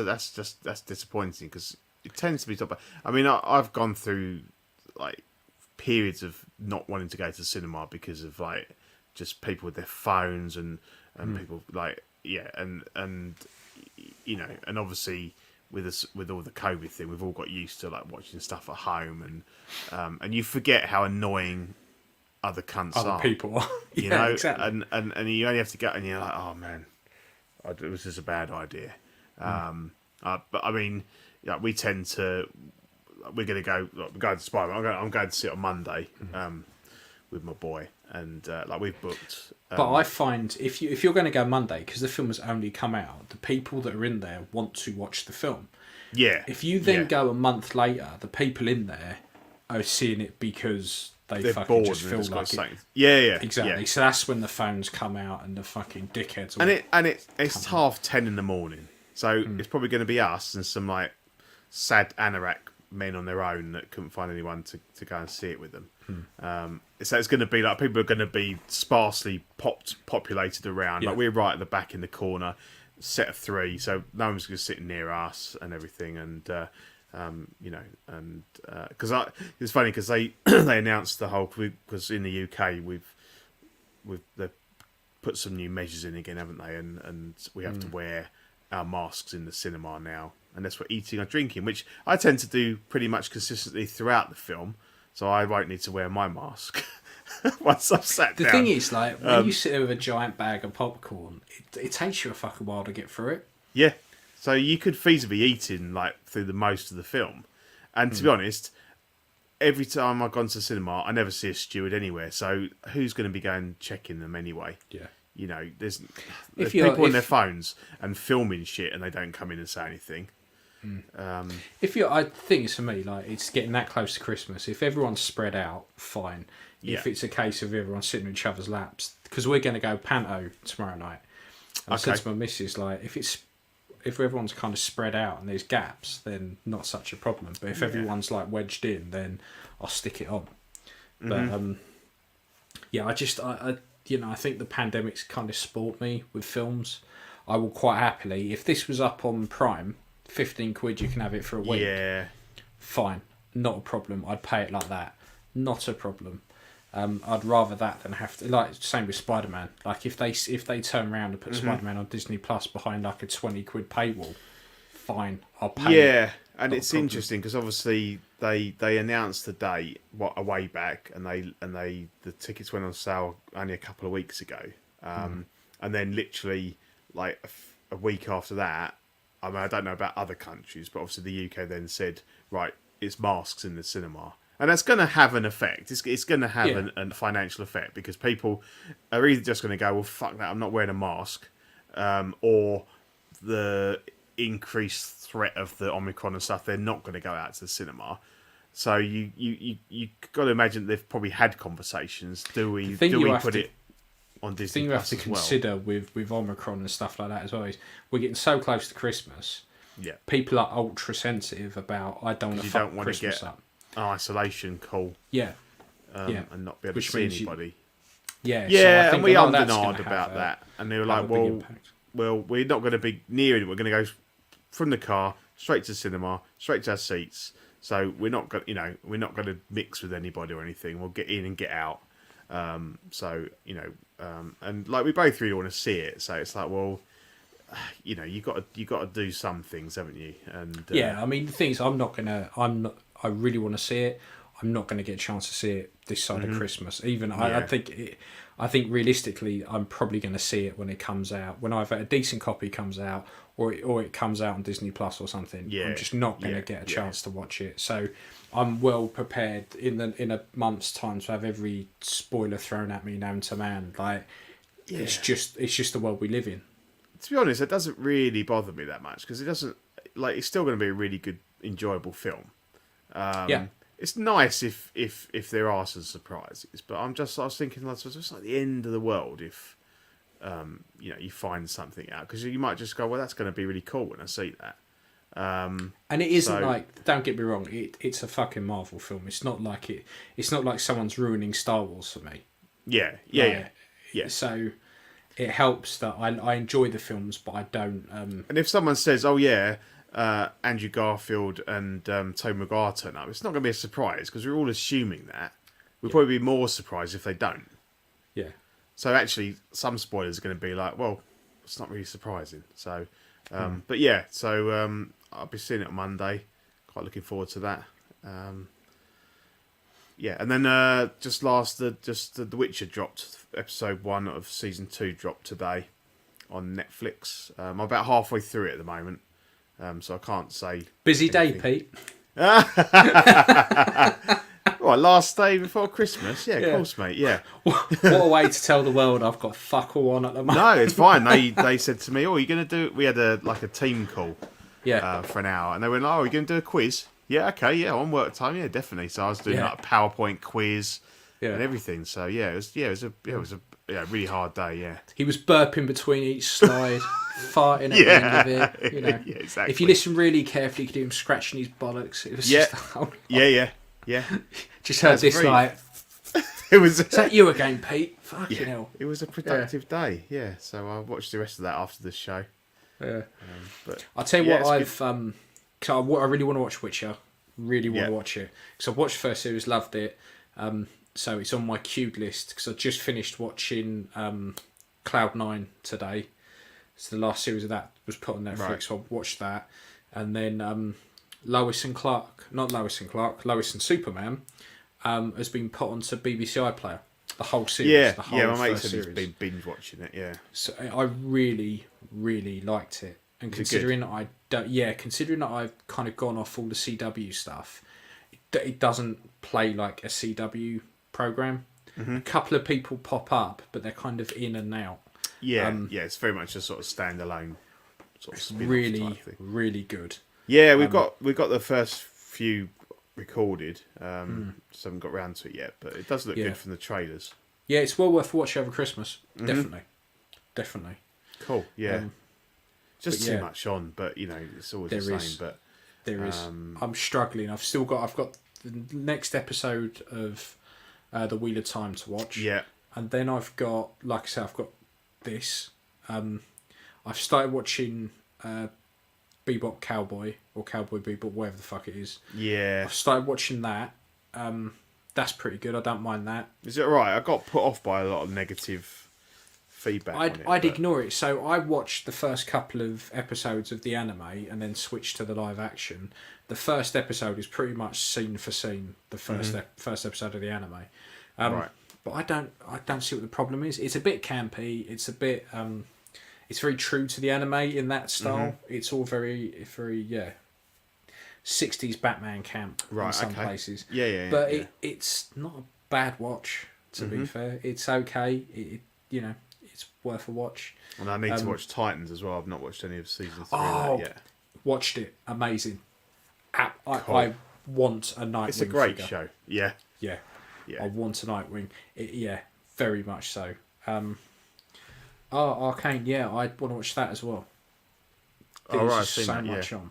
disappointing because it tends to be top. I mean, I've gone through like periods of not wanting to go to the cinema because of like just people with their phones and people like and obviously with all the COVID thing, we've all got used to like watching stuff at home, and you forget how annoying other cunts are. Other people are. You know, exactly. And you only have to go, and you're like, oh man, it was just a bad idea. But I mean, we tend to. We're going to go. We're going to Spider-Man. I'm going to see it on Monday with my boy, and like we've booked. But I find if you're going to go Monday, because the film has only come out, the people that are in there want to watch the film. Yeah. If you then go a month later, the people in there are seeing it because they're fucking bored just feel like it. Yeah. Exactly. Yeah. So that's when the phones come out and the fucking dickheads. It's 10:30 in the morning, so it's probably going to be us and some like sad anorak men on their own that couldn't find anyone to go and see it with them. So it's going to be like people are going to be sparsely populated around. Like we're right at the back in the corner, set of 3, so no one's going to sit near us and everything. And because it's funny because they they announced the whole because in the UK they've put some new measures in again, haven't they? And we have to wear our masks in the cinema now, unless we're eating or drinking, which I tend to do pretty much consistently throughout the film. So I won't need to wear my mask once I've sat down. The thing is, like, when you sit there with a giant bag of popcorn, it takes you a fucking while to get through it. Yeah. So you could feasibly be eating, like, through the most of the film. And to be honest, every time I've gone to the cinema, I never see a steward anywhere. So who's going to be going checking them anyway? Yeah. There's people on their phones and filming shit and they don't come in and say anything. I think it's for me, like, it's getting that close to Christmas. If everyone's spread out, fine. If it's a case of everyone sitting in each other's laps, because we're going to go panto tomorrow night. And I said to my missus, like, if everyone's kind of spread out and there's gaps, then not such a problem. But if everyone's like wedged in, then I'll stick it on. But I think the pandemic's kind of spoilt me with films. I will quite happily, if this was up on Prime, 15 quid, you can have it for a week. Yeah. Fine. Not a problem. I'd pay it like that. Not a problem. I'd rather that than have to, like, same with Spider-Man. Like, if they turn around and put Spider-Man on Disney Plus behind like a 20 quid paywall, fine, I'll pay it. Yeah, and it's interesting because obviously they announced the date a way back, and the tickets went on sale only a couple of weeks ago, and then literally like a week after that. I mean, I don't know about other countries, but obviously the UK then said, right, it's masks in the cinema. And that's going to have an effect. It's going to have a financial effect because people are either just going to go, well, fuck that, I'm not wearing a mask, or the increased threat of the Omicron and stuff, they're not going to go out to the cinema. So you got to imagine they've probably had conversations. Do we put it on Disney? The thing you have to consider with Omicron and stuff like that as well is we're getting so close to Christmas. Yeah, people are ultra sensitive about I don't want to fuck Christmas up. Isolation call. Yeah. And not be able to see anybody. Yeah, so I think and we ummed and ahed about that, and they were like, well, we're not going to be near it. We're going to go from the car straight to the cinema, straight to our seats. So we're not going, we're not going to mix with anybody or anything. We'll get in and get out. And like we both really want to see it. So it's like, well, you got to do some things, haven't you? And I mean, the thing is, I really want to see it. I'm not going to get a chance to see it this side of Christmas. Even I think realistically, I'm probably going to see it when it comes out. When either a decent copy comes out, or it comes out on Disney Plus or something. Yeah. I'm just not going to get a chance to watch it. So I'm well prepared in a month's time to have every spoiler thrown at me known to man. Like it's just the world we live in. To be honest, it doesn't really bother me that much because it doesn't like it's still going to be a really good, enjoyable film. It's nice if there are some surprises, but I was thinking like it's like the end of the world if you find something out because you might just go, well, that's going to be really cool when I see that. And it isn't like, don't get me wrong, it's a fucking Marvel film. It's not like someone's ruining Star Wars for me. Yeah. So it helps that I enjoy the films, but I don't. And if someone says, "Oh yeah, Andrew Garfield and Tobey Maguire turn up," it's not going to be a surprise because we're all assuming that. We'll probably be more surprised if they don't. Yeah. So actually, some spoilers are going to be like, "Well, it's not really surprising." So, but yeah, so I'll be seeing it on Monday. Quite looking forward to that. Yeah, and then The Witcher dropped. Episode 1 of season 2 dropped today on Netflix. I'm about halfway through it at the moment, so I can't say. Busy anything. day, Pete. Right, last day before Christmas. Yeah, of course, mate. Yeah. What a way to tell the world I've got fuck all on at the moment. No, it's fine. They said to me, "Oh, are you going to do?" We had a team call. Yeah. For an hour, and they went, "Oh, are you going to do a quiz?" Yeah, okay, yeah, on work time, yeah, definitely. So I was doing like a PowerPoint quiz and everything. So it was a really hard day. Yeah, he was burping between each slide, farting at the end of it. You know, yeah, exactly. If you listen really carefully, you could hear him scratching his bollocks. It was just yeah. Just heard this like. It was. Is that you again, Pete? Fucking hell. It was a productive day. Yeah, so I watched the rest of that after the show. Yeah, but I'll tell you what because I really want to watch Witcher. Really want to watch it because I watched the first series, loved it. So it's on my queued list because I just finished watching Cloud9 today. So the last series of that was put on Netflix. Right. So I watched that, and then Lois and Superman has been put onto BBC iPlayer. The whole series. My mate said he's been binge watching it. Yeah. So I really, really liked it. And considering that I've kind of gone off all the CW stuff, it doesn't play like a CW program. Mm-hmm. A couple of people pop up, but they're kind of in and out. Yeah, it's very much a sort of standalone sort of spin-off really, type thing. really good. Yeah, we've got the first few recorded. Just haven't got round to it yet, but it does look good from the trailers. Yeah, it's well worth watching over Christmas. Mm-hmm. Definitely. Cool. Yeah. Just too much on, but it's always the same. But there is. I'm struggling. I've got the next episode of the Wheel of Time to watch. Yeah. And then I've got, like I said, I've got this. I've started watching Bebop Cowboy or Cowboy Bebop, whatever the fuck it is. Yeah. I've started watching that. That's pretty good. I don't mind that. Is it right? I got put off by a lot of negative feedback. I'd ignore it. So I watched the first couple of episodes of the anime and then switched to the live action. The first episode is pretty much scene for scene the first episode of the anime. Right. But I don't see what the problem is. It's a bit campy. It's a bit it's very true to the anime in that style. It's all very 60s Batman camp in some places. Yeah. But it's not a bad watch, to be fair. It's okay. It's worth a watch. And I need to watch Titans as well. I've not watched any of season 3 of that yet. Watched it. Amazing. I want a Nightwing. It's a great figure. show. Yeah. I want a Nightwing. Very much so. Arcane. Yeah, I want to watch that as well. There's so much on.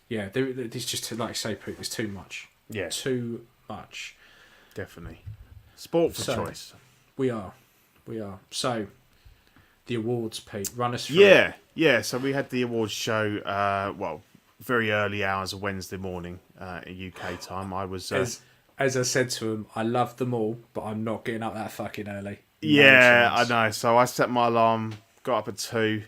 Yeah, there's just like you say, Pete. There's too much. Yeah. Too much. Definitely. Sport for choice. We are. So, the awards, Pete. Run us through. Yeah. So we had the awards show. Very early hours of Wednesday morning in UK time. I was. As I said to him, I love them all, but I'm not getting up that fucking early. I know. So I set my alarm, got up at 2,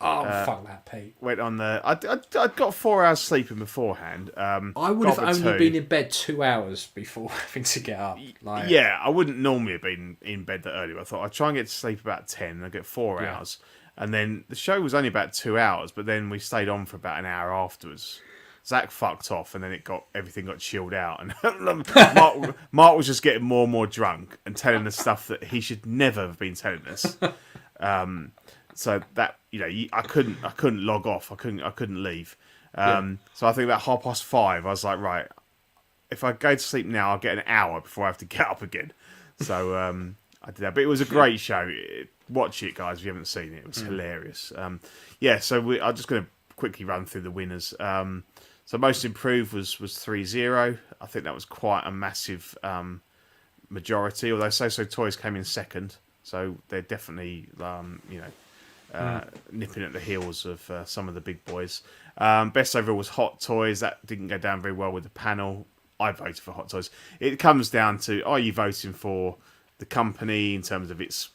Oh, fuck that, Pete. Went on the. I'd got 4 hours sleeping beforehand. I would have only been in bed 2 hours before having to get up. Like, yeah, I wouldn't normally have been in bed that early. But I thought I'd try and get to sleep about 10 and I'd get 4 hours. And then the show was only about 2 hours, but then we stayed on for about an hour afterwards. Zach fucked off, and then everything got chilled out, and Mark was just getting more and more drunk and telling us stuff that he should never have been telling us. So that I couldn't log off. I couldn't leave. So I think about 5:30, I was like, right, if I go to sleep now, I'll get an hour before I have to get up again. So I did that, but it was a great show. Watch it, guys, if you haven't seen it. It was hilarious. So I'm just going to quickly run through the winners. So most improved was 3-0. I think that was quite a massive majority, although SooSoo Toys came in second. So they're definitely, nipping at the heels of some of the big boys. Best overall was Hot Toys. That didn't go down very well with the panel. I voted for Hot Toys. It comes down to, are you voting for the company in terms of its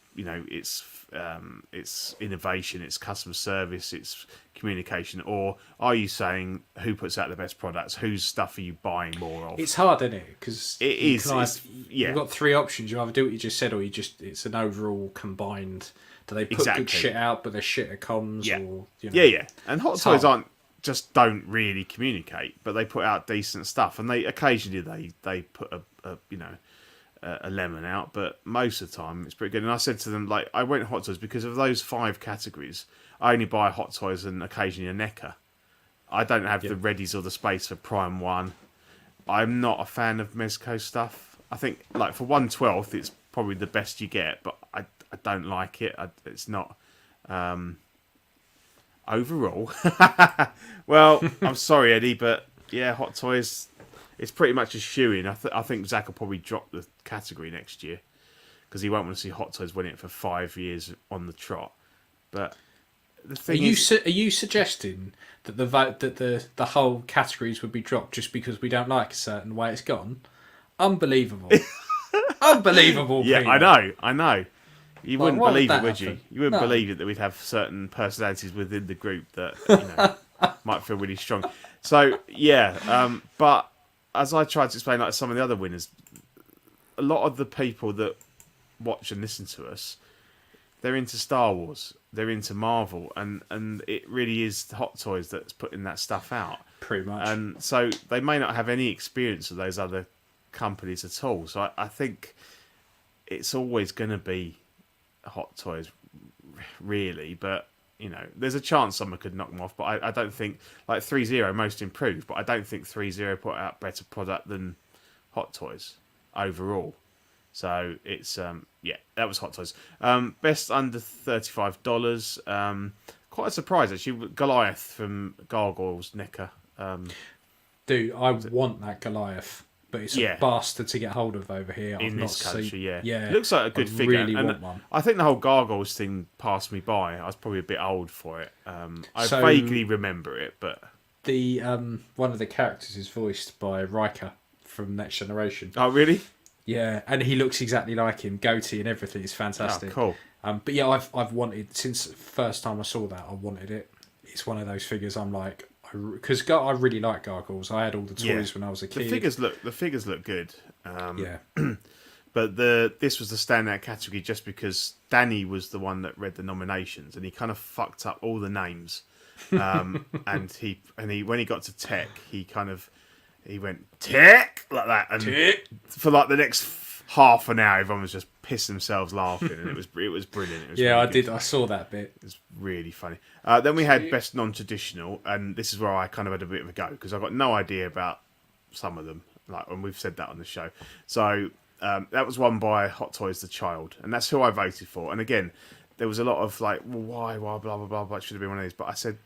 innovation, its customer service, its communication, or are you saying who puts out the best products, whose stuff are you buying more of? It's hard, isn't it? Because you've got three options. You either do what you just said, or it's an overall combined. Do they put good shit out, but they're shit at comms? Yeah. Or, And Hot Toys don't really communicate, but they put out decent stuff, and they occasionally they put a lemon out, but most of the time it's pretty good. And I said to them, like, I went Hot Toys because of those 5 categories. I only buy Hot Toys and occasionally a NECA. I don't have the readies or the space for Prime 1. I'm not a fan of Mezco stuff. I think, like, for 1/12, it's probably the best you get, but I don't like it. It's not overall. Well, I'm sorry, Eddie, but yeah, Hot Toys, it's pretty much a shoo-in. I think Zach will probably drop the category next year because he won't want to see Hot Toys winning it for 5 years on the trot. But the thing are you suggesting that the whole categories would be dropped just because we don't like a certain way it's gone? Unbelievable. Unbelievable. Yeah, Peter. I know. You wouldn't believe it, would you? happen? You wouldn't believe it that we'd have certain personalities within the group that might feel really strong. So yeah, but as I tried to explain, like some of the other winners, a lot of the people that watch and listen to us, they're into Star Wars, they're into Marvel, and it really is Hot Toys that's putting that stuff out. Pretty much. And so they may not have any experience of those other companies at all. So I think it's always going to be Hot Toys, really. But there's a chance someone could knock them off. But I don't think, like 3-0 most improved, but I don't think 3-0 put out better product than Hot Toys overall. So it's that was Hot Toys. Best under $35. Quite a surprise actually. Goliath from Gargoyles NECA. Dude, I want that Goliath, but it's a bastard to get hold of over here. In this country, yeah. It looks like a good figure. Really want one. I think the whole Gargoyles thing passed me by. I was probably a bit old for it. I vaguely remember it, but the one of the characters is voiced by Riker from Next Generation. Oh, really? Yeah, and he looks exactly like him, goatee and everything. It's fantastic. Oh, cool. But yeah, I've wanted, since the first time I saw that, I wanted it. It's one of those figures I'm like, because I really like Gargoyles. I had all the toys when I was a kid. The figures look good. But this was the standout category just because Danny was the one that read the nominations and he kind of fucked up all the names. And he when he got to tech, he went tech like that, and for like the next half an hour, everyone was just pissing themselves laughing, and it was brilliant. It was I did. I saw that bit. It was really funny. Then we had best non-traditional, and this is where I kind of had a bit of a go because I got no idea about some of them, and we've said that on the show. So that was won by Hot Toys The Child, and that's who I voted for. And again, there was a lot of like, well, why, blah blah blah blah. It should have been one of these, but I said,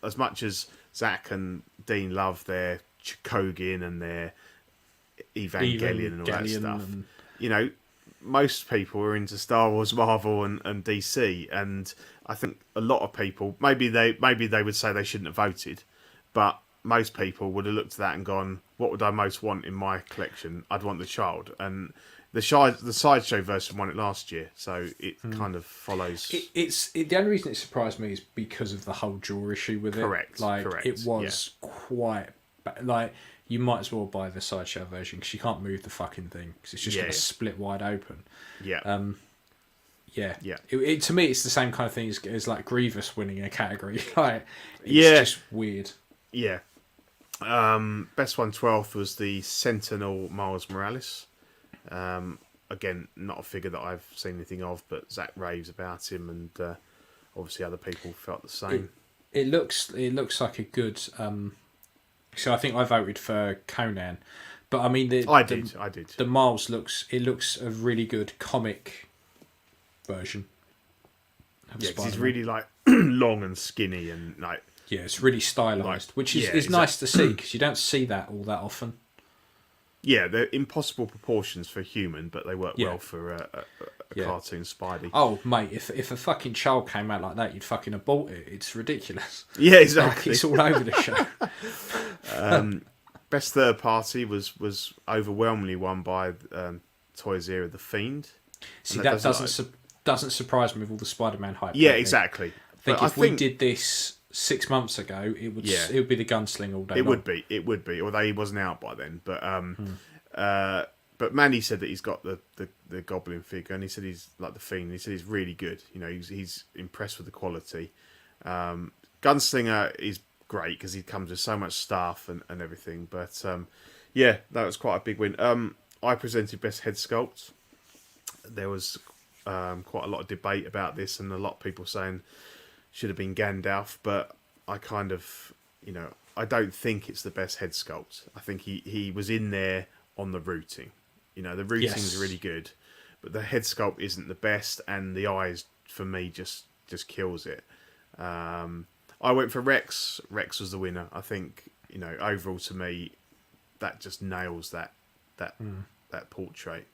as much as Zach and Dean love their Chikogin and their Evangelion and all that stuff, most people are into Star Wars, Marvel, and DC, and I think a lot of people maybe they would say they shouldn't have voted, but most people would have looked at that and gone, what would I most want in my collection? I'd want The Child. And The sideshow version won it last year, so it kind of follows. The only reason it surprised me is because of the whole jaw issue with it. Correct. It was quite like you might as well buy the sideshow version because you can't move the fucking thing because it's just going to split wide open. Yeah. Yeah. Yeah. To me, it's the same kind of thing as like Grievous winning a category. Like, it's just weird. Yeah. Best 1/12 was the Sentinel Miles Morales. Again, not a figure that I've seen anything of, but Zach raves about him, and obviously other people felt the same. It looks like a good. So I think I voted for Conan, but I mean I did. The Miles looks a really good comic version. Yeah, because he's really like long and skinny and like. Yeah, it's really stylised, which is nice to see because you don't see that all that often. Yeah, they're impossible proportions for a human, but they work well for a cartoon Spidey. Oh, mate, if a fucking child came out like that, you'd fucking abort it. It's ridiculous. Yeah, exactly. Like, it's all over the show. Best third party was overwhelmingly won by Toys Era The Fiend. See, that doesn't surprise me with all the Spider-Man hype. Yeah, exactly. I think we did this 6 months ago, it would be the Gunsling all day. It would be, although he wasn't out by then. But Manny said that he's got the Goblin figure, and he said he's like the Fiend. He said he's really good. You know, he's impressed with the quality. Gunslinger is great because he comes with so much staff and everything. But that was quite a big win. I presented best head sculpt. There was quite a lot of debate about this, and a lot of people saying should have been Gandalf, but I kind of, I don't think it's the best head sculpt. I think he was in there on the routing. The routing's really good, but the head sculpt isn't the best, and the eyes, for me, just kills it. I went for Rex. Rex was the winner. I think, overall to me, that just nails that portrait.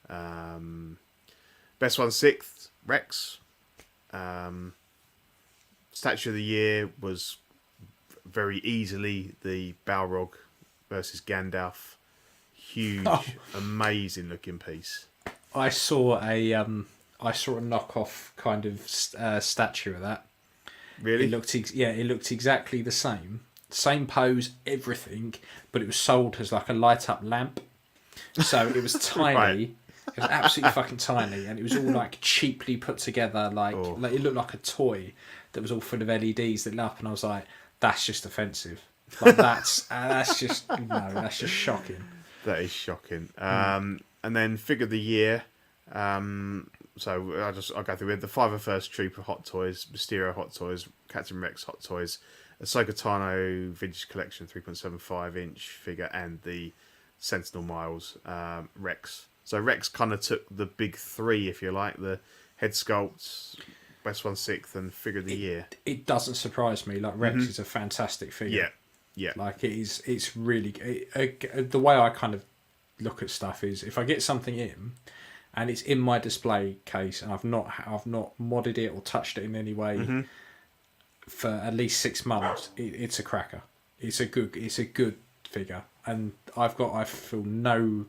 Best 1/6, Rex. Statue of the Year was very easily the Balrog versus Gandalf. Huge, amazing looking piece. I saw a knockoff kind of statue of that. Really? It looked exactly the same pose, everything, but it was sold as like a light up lamp. So it was tiny. Right. It was absolutely fucking tiny, and it was all like cheaply put together, like it looked like a toy that was all full of LEDs that lit up, and I was like, that's just offensive. Like that's just that's just shocking. That is shocking. And then figure of the year. So I'll go through. We had the 501st Trooper Hot Toys, Mysterio Hot Toys, Captain Rex Hot Toys, Ahsoka Tano Vintage Collection 3.75 inch figure, and the Sentinel Miles Rex. So Rex kind of took the big three, if you like, the head sculpts, best 1/6, and figure of the year. It doesn't surprise me. Like Rex is a fantastic figure. Yeah. Like it's really the way I kind of look at stuff is if I get something in, and it's in my display case, and I've not modded it or touched it in any way for at least 6 months, it's a cracker. It's a good figure, and I feel no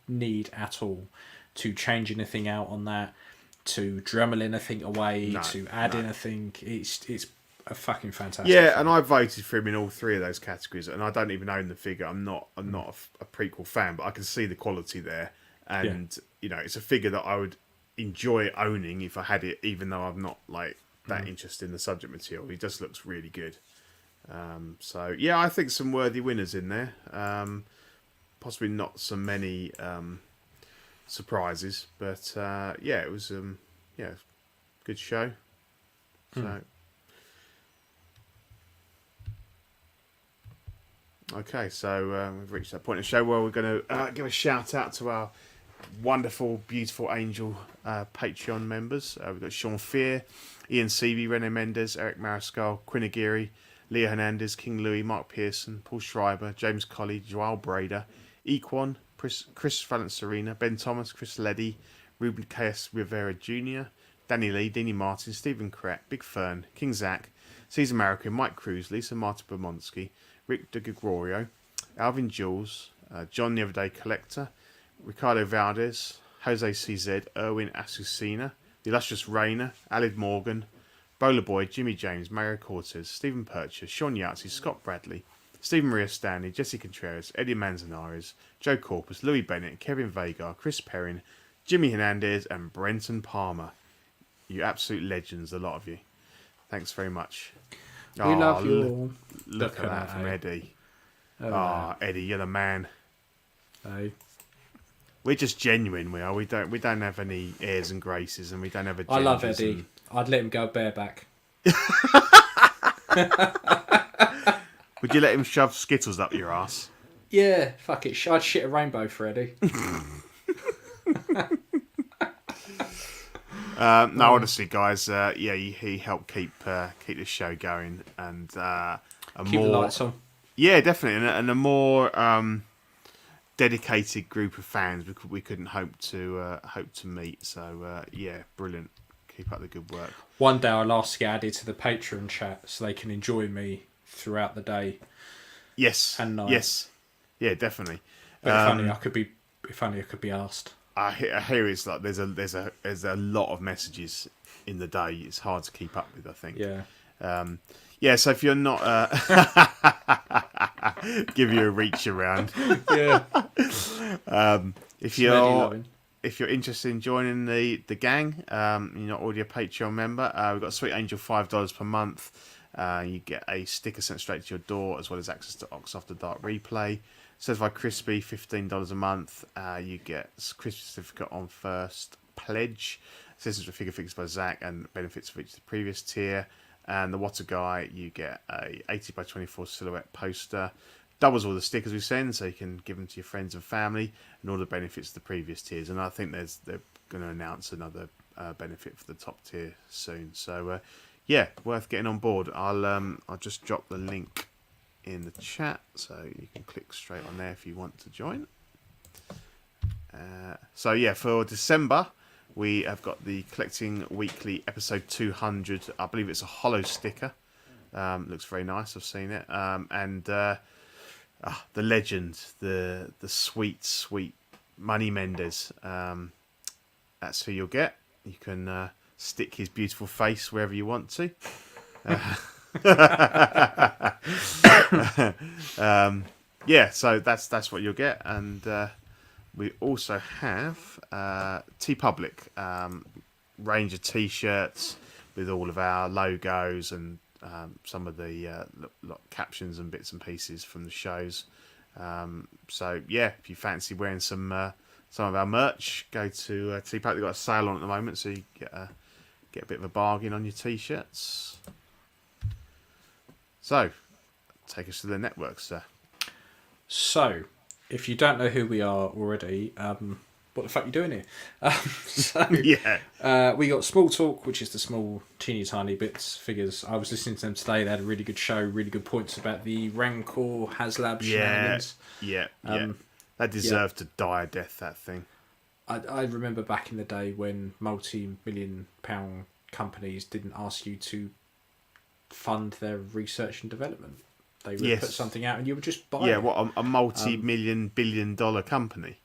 need at all to change anything out on that, to Dremel anything away, to add anything. It's a fucking fantastic figure. And I voted for him in all three of those categories, and I don't even own the figure. I'm not a prequel fan, but I can see the quality there, and it's a figure that I would enjoy owning if I had it, even though I'm not like that interested in the subject material. He just looks really good. I think some worthy winners in there. Possibly not so many surprises, but it was good show. So okay, so we've reached that point in the show where we're going to give a shout out to our wonderful, beautiful angel Patreon members. We've got Sean Fear, Ian Seavey, Rene Mendes, Eric Mariscal, Quinn Aguirre, Leah Hernandez, King Louis, Mark Pearson, Paul Schreiber, James Colley, Joel Brader, Equan, Chris Valence-Serena, Ben Thomas, Chris Leddy, Ruben K.S. Rivera Jr., Danny Lee, Deanie Martin, Stephen Kratt, Big Fern, King Zach, Caesar American, Mike Cruz, Lisa Martin Bermondsky, Rick De Gregorio, Alvin Jules, John the Everyday Collector, Ricardo Valdez, Jose CZ, Erwin Asusina, The Illustrious Rayner, Alid Morgan, Bowler Boy, Jimmy James, Mario Cortez, Stephen Purchase, Sean Yahtzee, Scott Bradley, Stephen Maria Stanley, Jesse Contreras, Eddie Manzanares, Joe Corpus, Louis Bennett, Kevin Vega, Chris Perrin, Jimmy Hernandez, and Brenton Palmer. You absolute legends, a lot of you. Thanks very much. We love you all. Look at that from Eddie. Eddie, you're the man. Hey. We're just genuine, we are. We don't have any airs and graces, and we don't have a. I love Eddie. I'd let him go bareback. Would you let him shove Skittles up your ass? Yeah, fuck it. I'd shit a rainbow for Eddie. No, honestly, guys. He helped keep the show going, and keep the lights on. Yeah, definitely, and a more dedicated group of fans we couldn't hope to meet. So brilliant. Keep up the good work. One day I'll ask to get added to the Patreon chat so they can enjoy me throughout the day. Yes. And night. Yes. Yeah, definitely. But if only I could be asked. I hear it's like there's a lot of messages in the day. It's hard to keep up with, I think. Yeah. So if you're not, give you a reach around. Yeah. If you're interested in joining the gang, you're not already a Patreon member. We've got Sweet Angel $5 per month. You get a sticker sent straight to your door, as well as access to Ox After Dark replay. Certified Crispy, $15 a month. You get Crispy certificate on first pledge. Assistance with figure fixed by Zach and benefits for each of the previous tier. And the What a Guy, you get a 80x24 silhouette poster. Doubles all the stickers we send, so you can give them to your friends and family, and all the benefits of the previous tiers. And I think they're going to announce another benefit for the top tier soon. So worth getting on board. I'll just drop the link in the chat, so you can click straight on there if you want to join. For December, we have got the Collecting Weekly episode 200. I believe it's a hollow sticker. Looks very nice. I've seen it. And the legend, the sweet Money Mendes. That's who you'll get. You can stick his beautiful face wherever you want to. So that's what you'll get. And we also have TeePublic, range of t-shirts with all of our logos and some of the captions and bits and pieces from the shows. If you fancy wearing some of our merch, go to TeePublic. They've got a sale on at the moment, so you get a bit of a bargain on your t-shirts. So, take us to the networks, sir. So, if you don't know who we are already, what the fuck are you doing here? We got Small Talk, which is the small, teeny tiny bits, figures. I was listening to them today. They had a really good show, really good points about the Rancor HasLab shenanigans. That deserved to die a death, that thing. I remember back in the day when multi-million-pound companies didn't ask you to fund their research and development. They would put something out and you would just buy it. Yeah, what, a multi-billion-dollar company?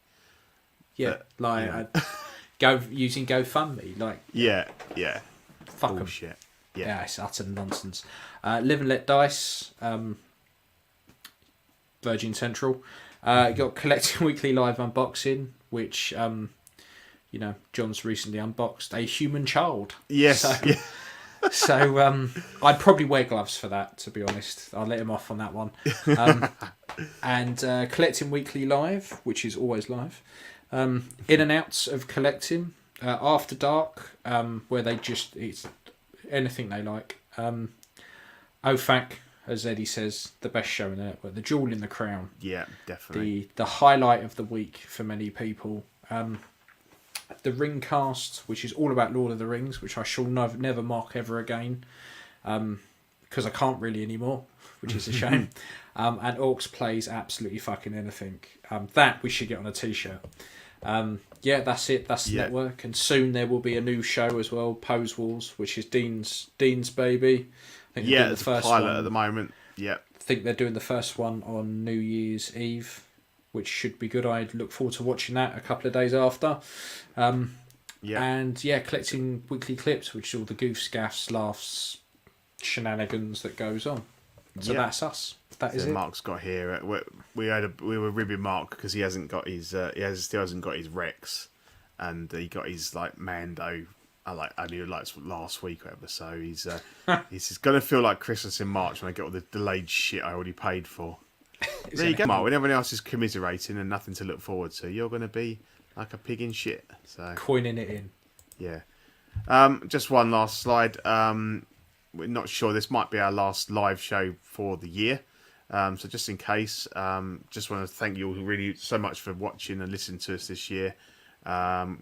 Yeah, using GoFundMe. Fuck bullshit. Yeah, it's utter nonsense. Live and Let Dice, Virgin Central. Got Collecting Weekly Live Unboxing, which, John's recently unboxed a human child. Yes. So I'd probably wear gloves for that, to be honest. I'll let him off on that one. And Collecting Weekly Live, which is always live. In and Outs of Collecting. After Dark, where it's anything they like. OFAC, as Eddie says, the best show in the network. The Jewel in the Crown. Yeah, definitely. The highlight of the week for many people. The Ringcast, which is all about Lord of the Rings, which I shall never mark ever again, because I can't really anymore, which is a shame. And Orcs Plays absolutely fucking anything. That we should get on a t-shirt. That's it. That's the network. And soon there will be a new show as well, Pose Wars, which is Dean's baby. I think it's the first pilot at the moment. Yeah. I think they're doing the first one on New Year's Eve. which should be good. I look forward to watching that a couple of days after. And yeah, collecting weekly clips, which is all the goofs, gaffs, laughs, shenanigans that goes on. So that's us. That is it. Mark's got here. We were ribbing Mark because he hasn't got his still hasn't got his Rex, and he got his like Mando. Only last week or whatever. So he's gonna feel like Christmas in March when I get all the delayed shit I already paid for. There you go, Mark. When everyone else is commiserating and nothing to look forward to, you're gonna be like a pig in shit. So coining it in. Yeah. Just one last slide. We're not sure. This might be our last live show for the year. So just in case, just want to thank you all really so much for watching and listening to us this year.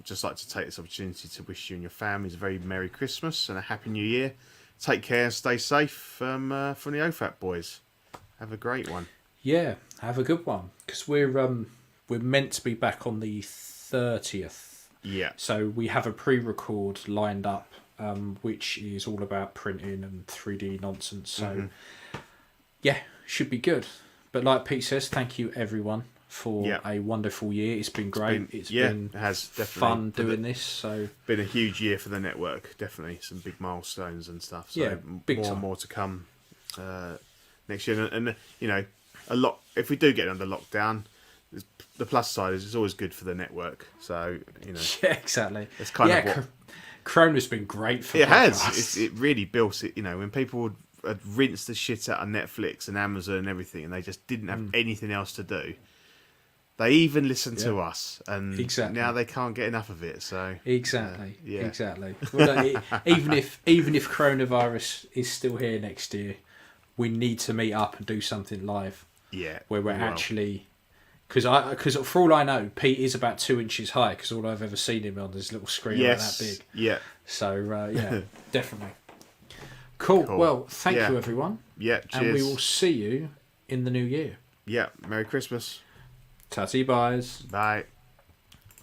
Just like to take this opportunity to wish you and your families a very Merry Christmas and a Happy New Year. Take care, stay safe from the OFAC boys. Have a great one. Yeah, have a good one. Because we're meant to be back on the 30th. Yeah. So we have a pre-record lined up, which is all about printing and 3D nonsense. So yeah, should be good. But like Pete says, thank you everyone for a wonderful year. It's been great. It has definitely fun doing this. So been a huge year for the network. Definitely some big milestones and stuff. So yeah, big more time. and more to come next year. And you know, a lot. If we do get under lockdown, the plus side is it's always good for the network. So you know, yeah, exactly. It's kind of what Corona's been great for. It has. It really built it. You know, when people had rinsed the shit out of Netflix and Amazon and everything, and they just didn't have anything else to do. They even listened to us, and now they can't get enough of it. So exactly. Well, even if coronavirus is still here next year, we need to meet up and do something live. Yeah, where we're actually, because for all I know, Pete is about 2 inches high. Because all I've ever seen him on is a little screen like that big. Yeah. So yeah, definitely. Cool. Well, thank you everyone. Yeah. Cheers. And we will see you in the new year. Yeah. Merry Christmas. Tatty buys. Bye.